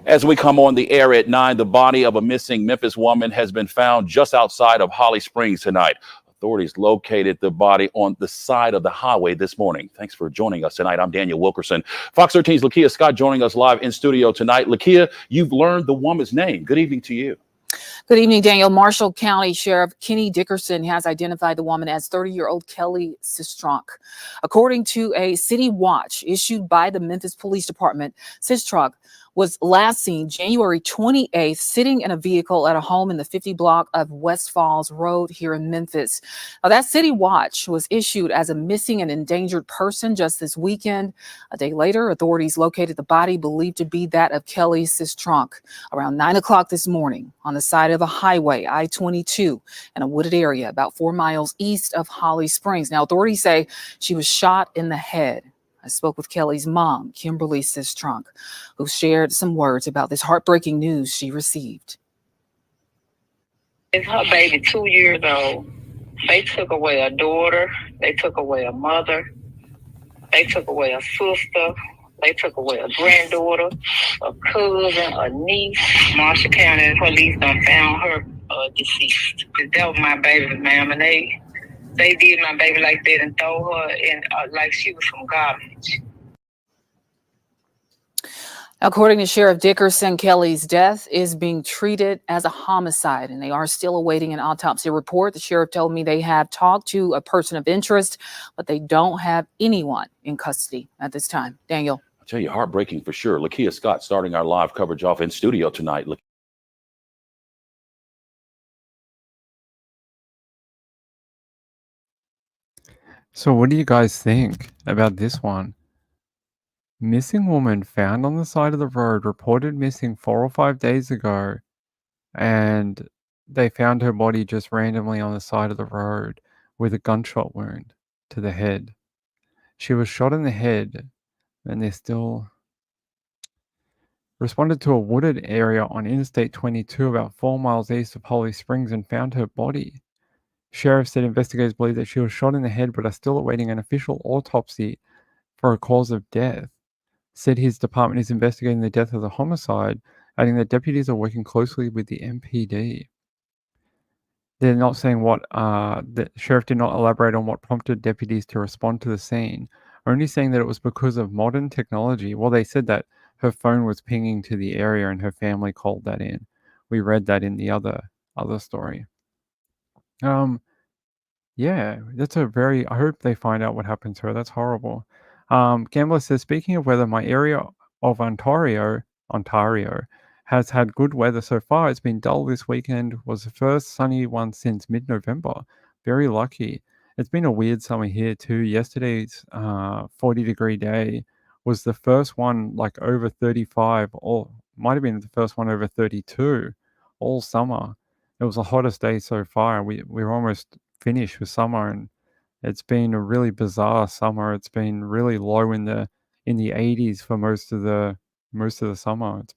As we come on the air at 9, the body of a missing Memphis woman has been found just outside of Holly Springs tonight. Authorities located the body on the side of the highway this morning. Thanks for joining us tonight. I'm Daniel Wilkerson. Fox 13's Lakia Scott joining us live in studio tonight. Lakia, you've learned the woman's name. Good evening to you. Good evening, Daniel. Marshall County Sheriff Kenny Dickerson has identified the woman as 30-year-old Kelly Sistrunk. According to a city watch issued by the Memphis Police Department, Sistrunk was last seen January 28th sitting in a vehicle at a home in the 50 block of West Falls Road here in Memphis. Now, that city watch was issued as a missing and endangered person just this weekend. A day later, authorities located the body believed to be that of Kelly Sistrunk around 9 o'clock this morning on the side of a highway, I-22, in a wooded area about 4 miles east of Holly Springs. Now, authorities say she was shot in the head. I spoke with Kelly's mom, Kimberly Sistrunk, who shared some words about this heartbreaking news she received. It's her baby, 2 years old. They took away a daughter. They took away a mother. They took away a sister. They took away a granddaughter, a cousin, a niece. Marshall County police done found her deceased. That was my baby, ma'am, and they did my baby like that and throw her in like she was from garbage. According to Sheriff Dickerson, Kelly's death is being treated as a homicide, and they are still awaiting an autopsy report. The sheriff told me they have talked to a person of interest, but they don't have anyone in custody at this time. Daniel. I'll tell you, heartbreaking for sure. Lakia Scott starting our live coverage off in studio tonight. So what do you guys think about this one? Missing woman found on the side of the road, reported missing 4 or 5 days ago, and they found her body just randomly on the side of the road with a gunshot wound to the head. She was shot in the head, and they're still responded to a wooded area on Interstate 22 about 4 miles east of Holly Springs and found her body. Sheriff said investigators believe that she was shot in the head but are still awaiting an official autopsy for a cause of death. Said his department is investigating the death of the homicide, adding that deputies are working closely with the MPD. They're not saying what, the sheriff did not elaborate on what prompted deputies to respond to the scene, only saying that it was because of modern technology. Well, they said that her phone was pinging to the area and her family called that in. We read that in the other story. Yeah, that's a very, I hope they find out what happened to her. That's horrible. Gambler says, speaking of weather, my area of Ontario has had good weather so far. It's been dull this weekend, was the first sunny one since mid-November. Very lucky. It's been a weird summer here too. Yesterday's 40-degree day was the first one like over 35, or might have been the first one over 32 all summer. It was the hottest day so far. We were almost finished with summer, and It's been a really bizarre summer. It's been really low in the 80s for most of the summer. It's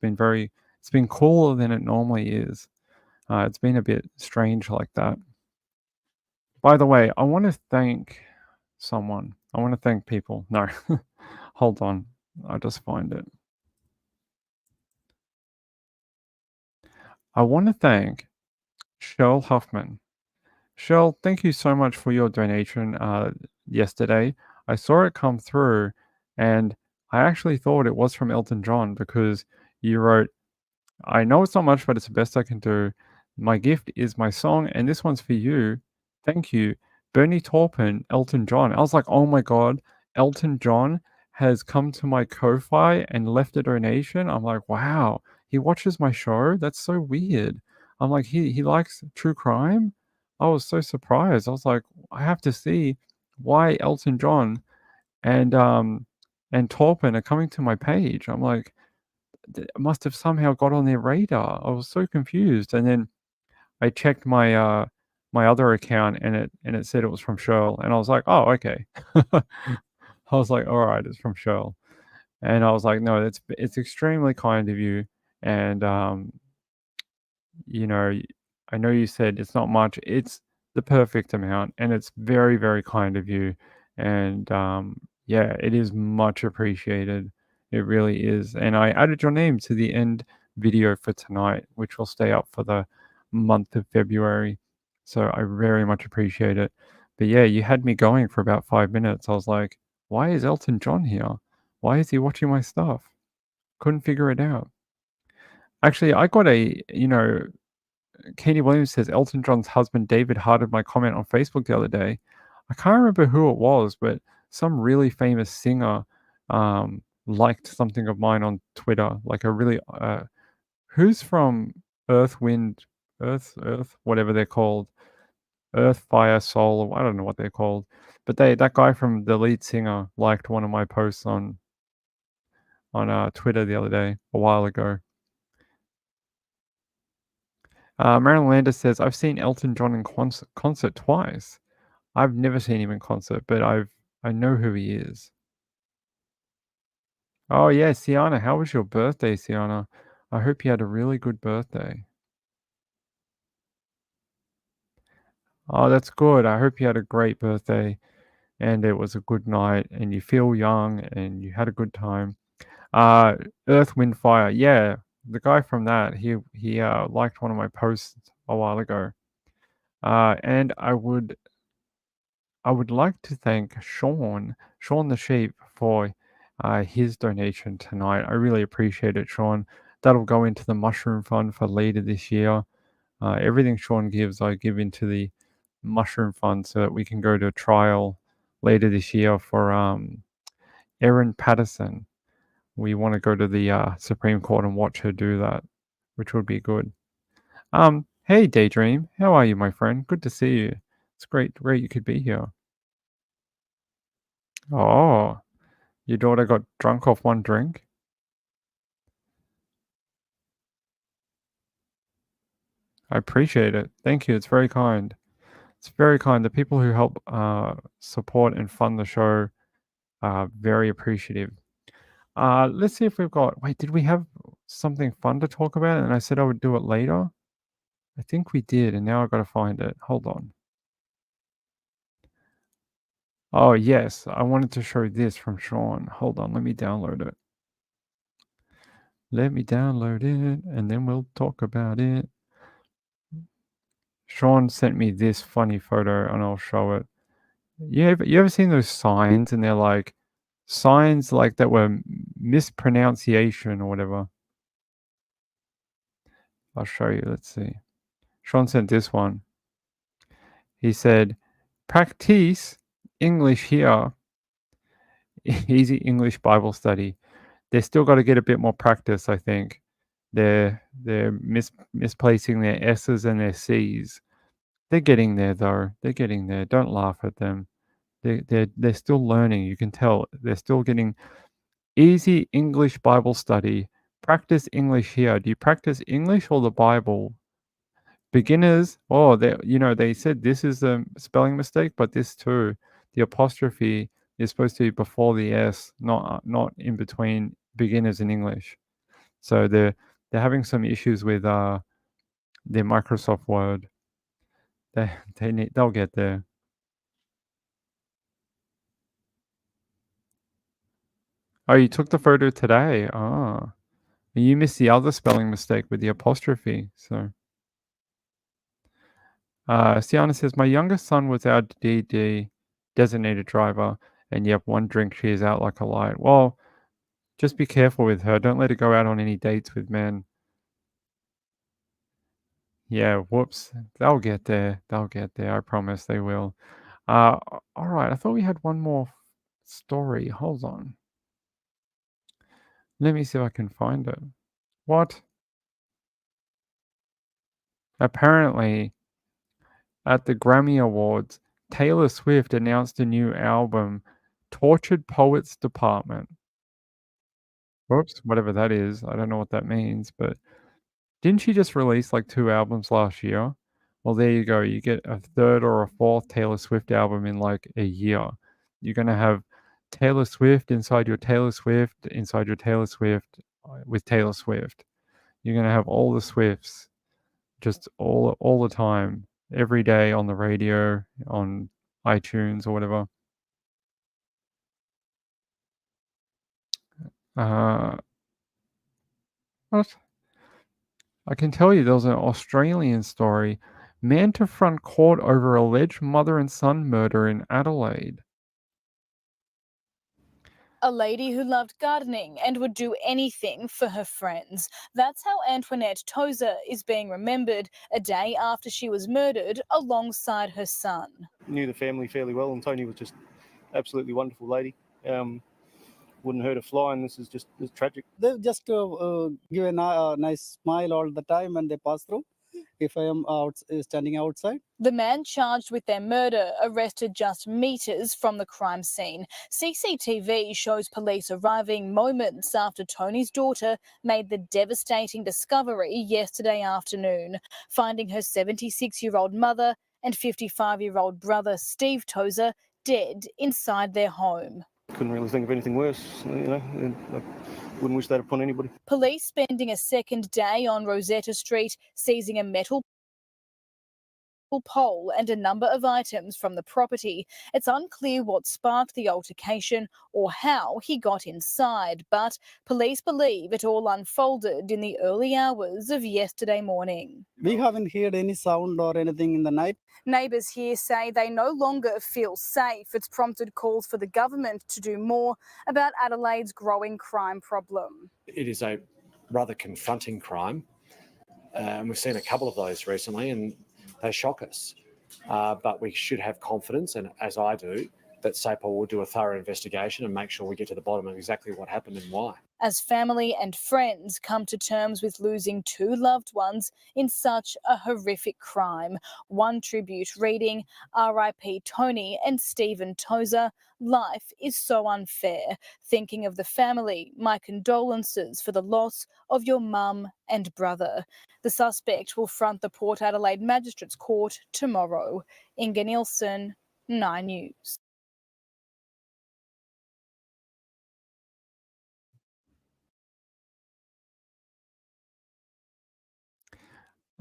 been cooler than it normally is. It's been a bit strange like that. By the way, I want to thank someone. I want to thank people. No, hold on. I'll just find it. I want to thank Cheryl Huffman. Cheryl, thank you so much for your donation yesterday. I saw it come through, and I actually thought it was from Elton John because you wrote, I know it's not much, but it's the best I can do. My gift is my song, and this one's for you. Thank you. Bernie Taupin, Elton John. I was like, oh my God, Elton John has come to my Ko-Fi and left a donation. I'm like, wow, he watches my show? That's so weird. I'm like, he likes true crime? I was so surprised. I was like, I have to see why Elton John and Taupin are coming to my page. I'm like, must have somehow got on their radar. I was so confused, and then I checked my my other account, and it said it was from Cheryl, and I was like, oh, okay. I was like, all right, it's from Cheryl, and I was like, no, it's extremely kind of you, and you know, I know you said it's not much, it's the perfect amount, and it's very, very kind of you, and yeah, it is much appreciated. It really is. And I added your name to the end video for tonight, which will stay up for the month of February. So I very much appreciate it. But yeah, you had me going for about 5 minutes. I was like, why is Elton John here? Why is he watching my stuff? Couldn't figure it out. Actually, I got Katie Williams says Elton John's husband David hearted my comment on Facebook the other day. I can't remember who it was, but some really famous singer liked something of mine on Twitter, like a really who's from Earth, whatever they're called, Earth, Fire, Soul, I don't know what they're called, but that guy from the lead singer liked one of my posts on Twitter the other day, a while ago. Marilyn Landis says, I've seen Elton John in concert twice. I've never seen him in concert, but I know who he is. Oh, yeah, Sienna. How was your birthday, Sienna? I hope you had a really good birthday. Oh, that's good. I hope you had a great birthday and it was a good night and you feel young and you had a good time. Earth, Wind, Fire. Yeah, the guy from that, he liked one of my posts a while ago. And I would like to thank Sean the Sheep, for his donation tonight. I really appreciate it, Sean. That'll go into the Mushroom Fund for later this year. Everything Sean gives, I give into the Mushroom Fund so that we can go to a trial later this year for Erin Patterson. We want to go to the Supreme Court and watch her do that, which would be good. Hey, Daydream. How are you, my friend? Good to see you. It's great you could be here. Oh, your daughter got drunk off one drink? I appreciate it. Thank you. It's very kind. It's very kind. The people who help support and fund the show are very appreciative. Let's see if we've got... Wait, did we have something fun to talk about? And I said I would do it later. I think we did, and now I've got to find it. Hold on. Oh, yes. I wanted to show this from Sean. Hold on. Let me download it. Let me download it, and then we'll talk about it. Sean sent me this funny photo, and I'll show it. You ever seen those signs, and they're like signs like that were mispronunciation or whatever? I'll show you. Let's see. Sean sent this one. He said, practice English here. Easy English Bible study. They still got to get a bit more practice, I think. They're misplacing their S's and their C's. They're getting there, though. They're getting there. Don't laugh at them. They're still learning. You can tell they're still getting easy English Bible study. Practice English here. Do you practice English or the Bible? Beginners, they said this is a spelling mistake, but this too. the apostrophe is supposed to be before the S, not in between beginners in English. So they're having some issues with their Microsoft Word. They'll get there. Oh, you took the photo today. Ah, you missed the other spelling mistake with the apostrophe. So, Siana says, my youngest son was our DD designated driver, and yep, one drink she is out like a light. Well, just be careful with her. Don't let her go out on any dates with men. Yeah, whoops. They'll get there. They'll get there. I promise they will. All right. I thought we had one more story. Hold on. Let me see if I can find it. What? Apparently, at the Grammy Awards, Taylor Swift announced a new album, Tortured Poets Department. Whoops, whatever that is. I don't know what that means, but didn't she just release like 2 albums last year? Well, there you go. You get a third or a fourth Taylor Swift album in like a year. You're going to have Taylor Swift inside your Taylor Swift, inside your Taylor Swift with Taylor Swift. You're going to have all the Swifts just all the time, every day on the radio, on iTunes or whatever. What? I can tell you there was an Australian story. Man to front court over alleged mother and son murder in Adelaide. A lady who loved gardening and would do anything for her friends. That's how Antoinette Tozer is being remembered a day after she was murdered alongside her son. Knew the family fairly well, and Tony was just absolutely wonderful lady. Wouldn't hurt a fly, and this is just tragic. They just give a nice smile all the time when they pass through. If I am standing outside. The man charged with their murder arrested just meters from the crime scene. CCTV shows police arriving moments after Tony's daughter made the devastating discovery yesterday afternoon, finding her 76-year-old mother and 55-year-old brother Steve Tozer dead inside their home. Couldn't really think of anything worse, and I wouldn't wish that upon anybody. Police spending a second day on Rosetta Street, seizing a metal pole and a number of items from the property. It's unclear what sparked the altercation or how he got inside, but police believe it all unfolded in the early hours of yesterday morning. We haven't heard any sound or anything in the night. Neighbours here say they no longer feel safe. It's prompted calls for the government to do more about Adelaide's growing crime problem. It is a rather confronting crime, and we've seen a couple of those recently, and they shock us. But we should have confidence, and as I do, that SAPOL will do a thorough investigation and make sure we get to the bottom of exactly what happened and why. As family and friends come to terms with losing 2 loved ones in such a horrific crime. One tribute reading, R.I.P. Tony and Stephen Tozer, life is so unfair. Thinking of the family, my condolences for the loss of your mum and brother. The suspect will front the Port Adelaide Magistrates Court tomorrow. Inga Nielsen, 9 News.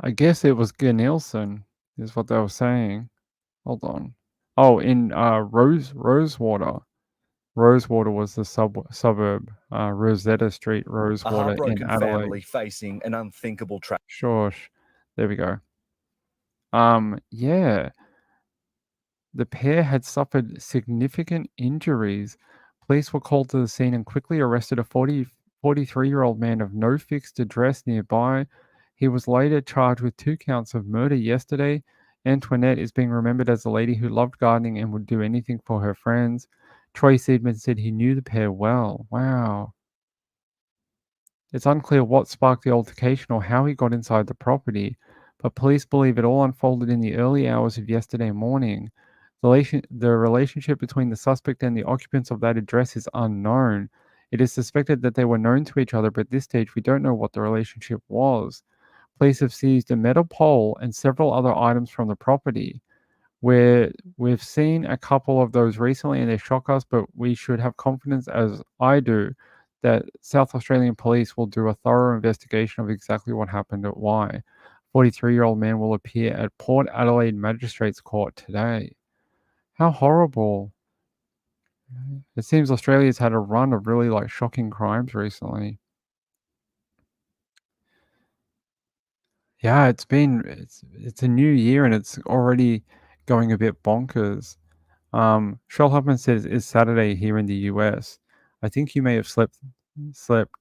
I guess it was Nielsen, is what they were saying. Hold on. Oh, in Rosewater. Rosewater was the suburb. Rosetta Street, A Rosewater in heartbroken Adelaide. family facing an unthinkable tragedy. Sure. There we go. Yeah. The pair had suffered significant injuries. Police were called to the scene and quickly arrested a 43-year-old man of no fixed address nearby. He was later charged with 2 counts of murder yesterday. Antoinette is being remembered as a lady who loved gardening and would do anything for her friends. Troy Seidman said he knew the pair well. Wow. It's unclear what sparked the altercation or how he got inside the property, but police believe it all unfolded in the early hours of yesterday morning. The relationship between the suspect and the occupants of that address is unknown. It is suspected that they were known to each other, but at this stage we don't know what the relationship was. Police have seized a metal pole and several other items from the property. We've seen a couple of those recently and they shock us, but we should have confidence, as I do, that South Australian police will do a thorough investigation of exactly what happened at why. 43-year-old man will appear at Port Adelaide Magistrates Court today. How horrible. It seems Australia's had a run of really like shocking crimes recently. Yeah, it's a new year and it's already going a bit bonkers. Cheryl Huffman says it's Saturday here in the US. I think you may have slept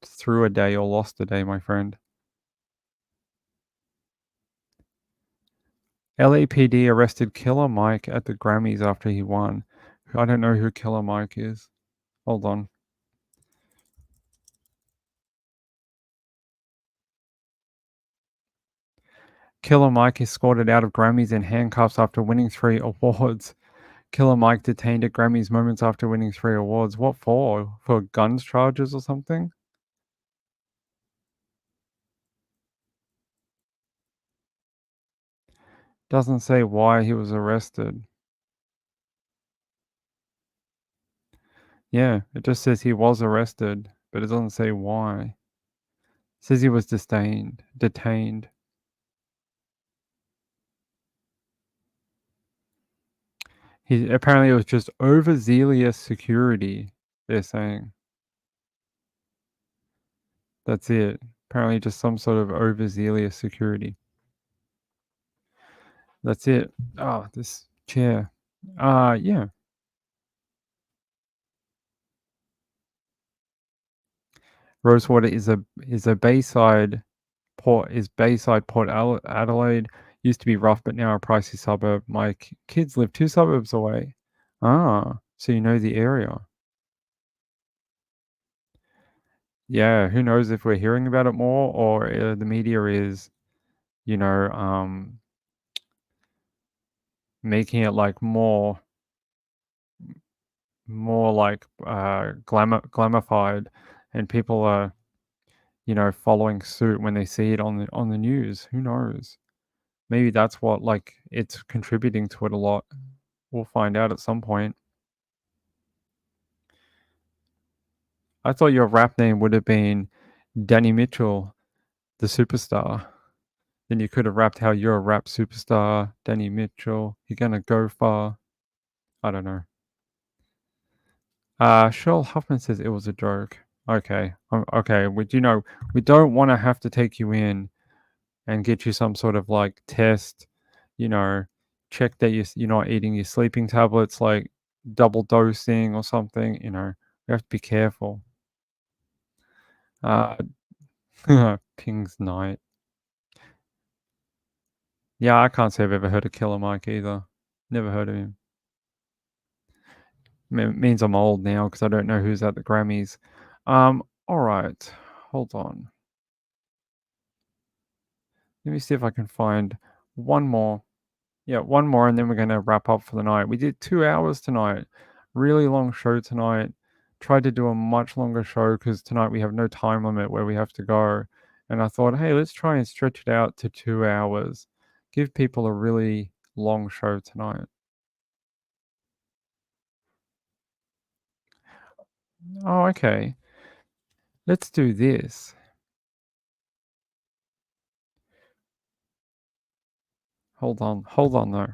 through a day or lost a day, my friend. LAPD arrested Killer Mike at the Grammys after he won. I don't know who Killer Mike is. Hold on. Killer Mike is escorted out of Grammys in handcuffs after winning 3 awards. Killer Mike detained at Grammys moments after winning 3 awards. What for? For guns charges or something? Doesn't say why he was arrested. Yeah, it just says he was arrested, but it doesn't say why. It says he was detained. Apparently it was just overzealous security, they're saying. That's it. Apparently just some sort of overzealous security. That's it. Oh, this chair. Yeah. Rosewater is a Bayside Port Adelaide. Used to be rough, but now a pricey suburb. My kids live 2 suburbs away. Ah, so you know the area. Yeah, who knows if we're hearing about it more or the media is, making it like more like glamified, and people are, following suit when they see it on the news. Who knows? Maybe that's what like it's contributing to it a lot. We'll find out at some point. I thought your rap name would have been Danny Mitchell, the superstar. Then you could have rapped how you're a rap superstar, Danny Mitchell. You're gonna go far. I don't know. Cheryl Huffman says it was a joke. Okay. Okay. We don't want to have to take you in and get you some sort of like test, check that you're not eating your sleeping tablets, like double dosing or something. We have to be careful. Ping's night. Yeah, I can't say I've ever heard of Killer Mike either. Never heard of him. It means I'm old now because I don't know who's at the Grammys. All right. Hold on. Let me see if I can find one more. Yeah, one more, and then we're going to wrap up for the night. We did 2 hours tonight. Really long show tonight. Tried to do a much longer show because tonight we have no time limit where we have to go. And I thought, hey, let's try and stretch it out to 2 hours. Give people a really long show tonight. Oh, okay. Let's do this. Hold on though.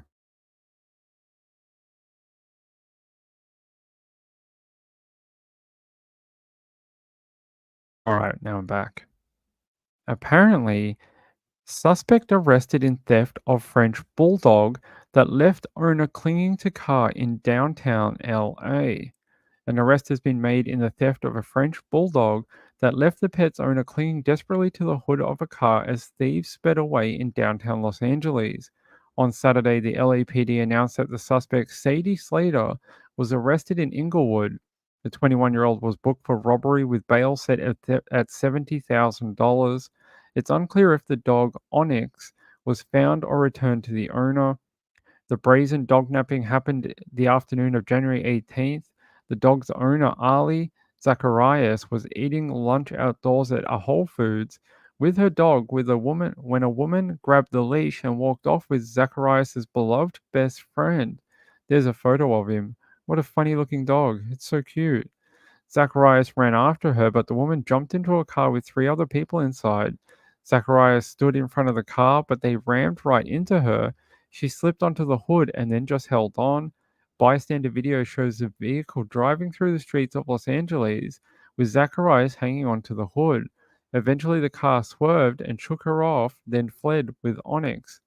All right, now I'm back. Apparently, suspect arrested in theft of French bulldog that left owner clinging to car in downtown LA. An arrest has been made in the theft of a French bulldog that left the pet's owner clinging desperately to the hood of a car as thieves sped away in downtown Los Angeles. On Saturday, the LAPD announced that the suspect, Sadie Slater, was arrested in Inglewood. The 21-year-old was booked for robbery with bail set at $70,000. It's unclear if the dog, Onyx, was found or returned to the owner. The brazen dognapping happened the afternoon of January 18th. The dog's owner, Ali Zacharias, was eating lunch outdoors at a Whole Foods with her dog when a woman grabbed the leash and walked off with Zacharias' beloved best friend. There's a photo of him. What a funny looking dog. It's so cute. Zacharias ran after her, but the woman jumped into a car with 3 other people inside. Zacharias stood in front of the car, but they rammed right into her. She slipped onto the hood and then just held on. Bystander video shows the vehicle driving through the streets of Los Angeles with Zacharias hanging onto the hood. Eventually, the car swerved and shook her off, then fled with Onyx.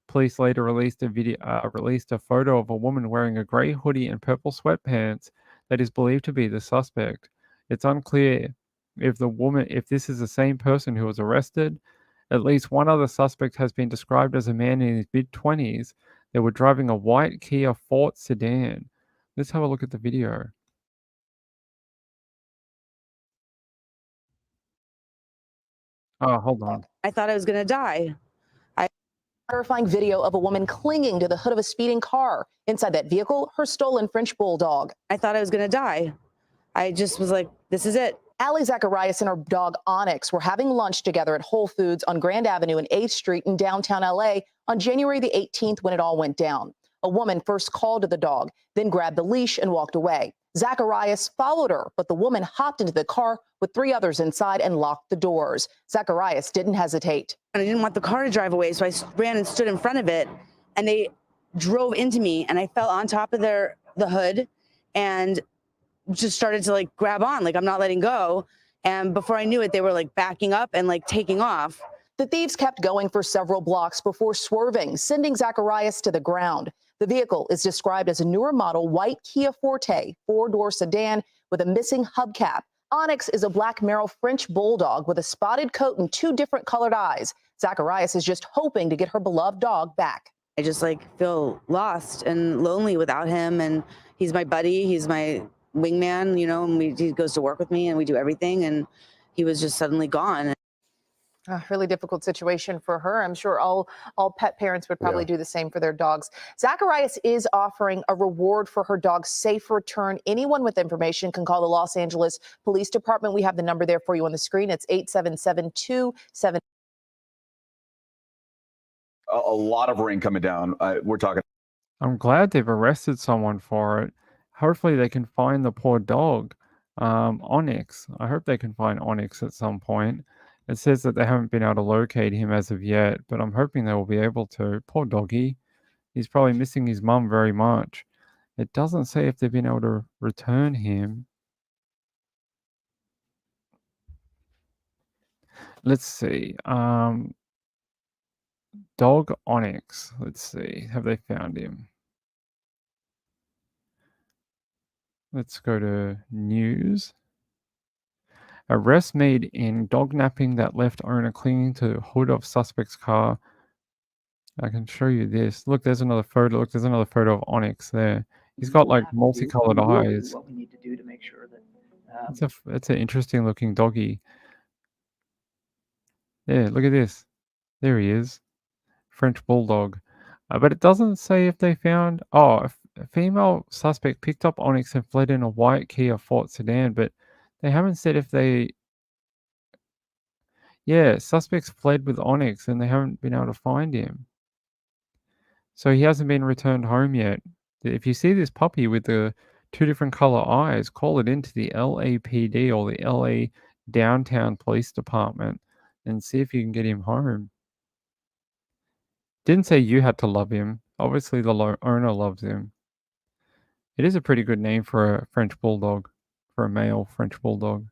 Police later released a photo of a woman wearing a gray hoodie and purple sweatpants that is believed to be the suspect. It's unclear if this is the same person who was arrested. At least one other suspect has been described as a man in his mid-20s. They were driving a white Kia Ford sedan. Let's have a look at the video. Oh, hold on. I thought I was going to die. Terrifying video of a woman clinging to the hood of a speeding car. Inside that vehicle, her stolen French bulldog. I thought I was going to die. I just was like, this is it. Allie Zacharias and her dog Onyx were having lunch together at Whole Foods on Grand Avenue and 8th Street in downtown LA on January the 18th when it all went down. A woman first called to the dog, then grabbed the leash and walked away. Zacharias followed her, but the woman hopped into the car with 3 others inside and locked the doors. Zacharias didn't hesitate. And I didn't want the car to drive away, so I ran and stood in front of it, and they drove into me, and I fell on top of the hood and just started to like grab on, like I'm not letting go. And before I knew it, they were like backing up and like taking off. The thieves kept going for several blocks before swerving, sending Zacharias to the ground. The vehicle is described as a newer model white Kia Forte 4-door sedan with a missing hubcap. Onyx is a black Merrill French bulldog with a spotted coat and 2 different colored eyes. Zacharias is just hoping to get her beloved dog back. I just like feel lost and lonely without him. And he's my buddy. He's my wingman, you know, and he goes to work with me and we do everything. And he was just suddenly gone. A really difficult situation for her. I'm sure all pet parents would probably do the same for their dogs. Zacharias is offering a reward for her dog's safe return. Anyone with information can call the Los Angeles Police Department. We have the number there for you on the screen. It's 877-27. A lot of rain coming down. We're talking. I'm glad they've arrested someone for it. Hopefully they can find the poor dog, Onyx. I hope they can find Onyx at some point. It says that they haven't been able to locate him as of yet, but I'm hoping they will be able to. Poor doggy. He's probably missing his mum very much. It doesn't say if they've been able to return him. Let's see. Dog Onyx. Let's see. Have they found him? Let's go to news. Arrest made in dognapping that left owner clinging to hood of suspect's car. I can show you this. Look, there's another photo. Look, there's another photo of Onyx there. He's got like multicolored eyes. What we need to do to make sure that It's an interesting looking doggy. Yeah, look at this. There he is. French bulldog. But it doesn't say if they found. Oh, a female suspect picked up Onyx and fled in a white Kia Ford sedan, but they haven't said if they. Yeah, suspects fled with Onyx and they haven't been able to find him. So he hasn't been returned home yet. If you see this puppy with the 2 different color eyes, call it into the LAPD or the LA Downtown Police Department and see if you can get him home. Didn't say you had to love him. Obviously, the owner loves him. It is a pretty good name for a French bulldog, for a male French bulldog.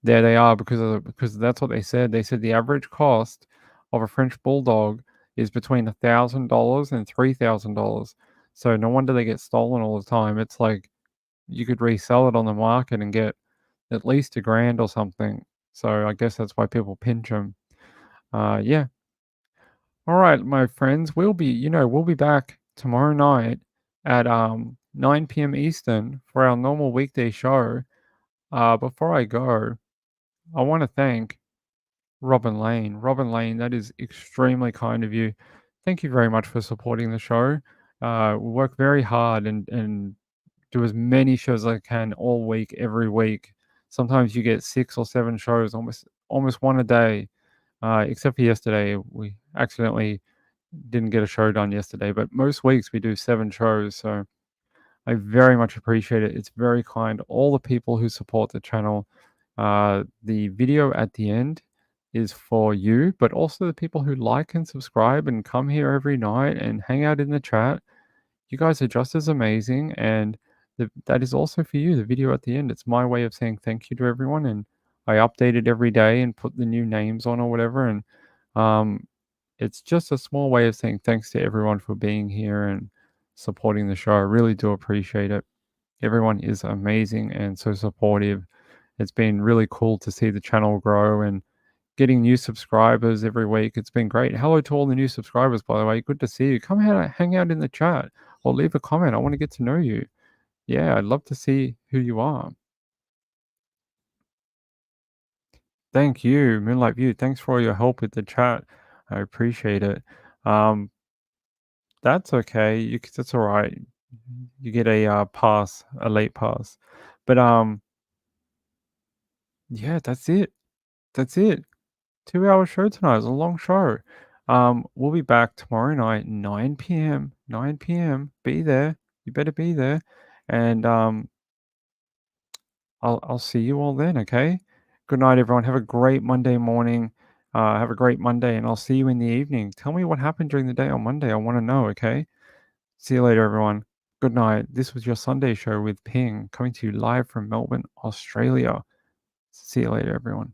There they are, because that's what they said. They said the average cost of a French bulldog is between $1,000 and $3,000. So no wonder they get stolen all the time. It's like you could resell it on the market and get at least $1,000 or something. So I guess that's why people pinch them. Yeah. All right, my friends, we'll be back tomorrow night at 9 p.m. Eastern for our normal weekday show. Before I go, I want to thank Robin Lane. Robin Lane, that is extremely kind of you. Thank you very much for supporting the show. We work very hard and do as many shows as I can all week, every week. Sometimes you get 6 or 7 shows, almost one a day. except for yesterday. We accidentally didn't get a show done yesterday, but most weeks we do 7 shows. So I very much appreciate it. It's very kind. All the people who support the channel. The video at the end is for you, but also the people who like and subscribe and come here every night and hang out in the chat. You guys are just as amazing, and that is also for you, the video at the end. It's my way of saying thank you to everyone, and I update it every day and put the new names on or whatever, and it's just a small way of saying thanks to everyone for being here and supporting the show. I really do appreciate it. Everyone is amazing and so supportive. It's been really cool to see the channel grow and getting new subscribers every week. It's been great. Hello to all the new subscribers, by the way. Good to see you. Come hang out in the chat or leave a comment. I want to get to know you. Yeah, I'd love to see who you are. Thank you, Moonlight View. Thanks for all your help with the chat. I appreciate it. That's okay. That's all right. You get a pass, a late pass. But yeah, that's it. That's it. 2-hour show tonight. It's a long show. We'll be back tomorrow night, 9 p.m. 9 p.m. Be there. You better be there. And I'll see you all then, okay? Good night, everyone. Have a great Monday morning. Have a great Monday, and I'll see you in the evening. Tell me what happened during the day on Monday. I want to know, okay? See you later, everyone. Good night. This was your Sunday show with Ping, coming to you live from Melbourne, Australia. See you later, everyone.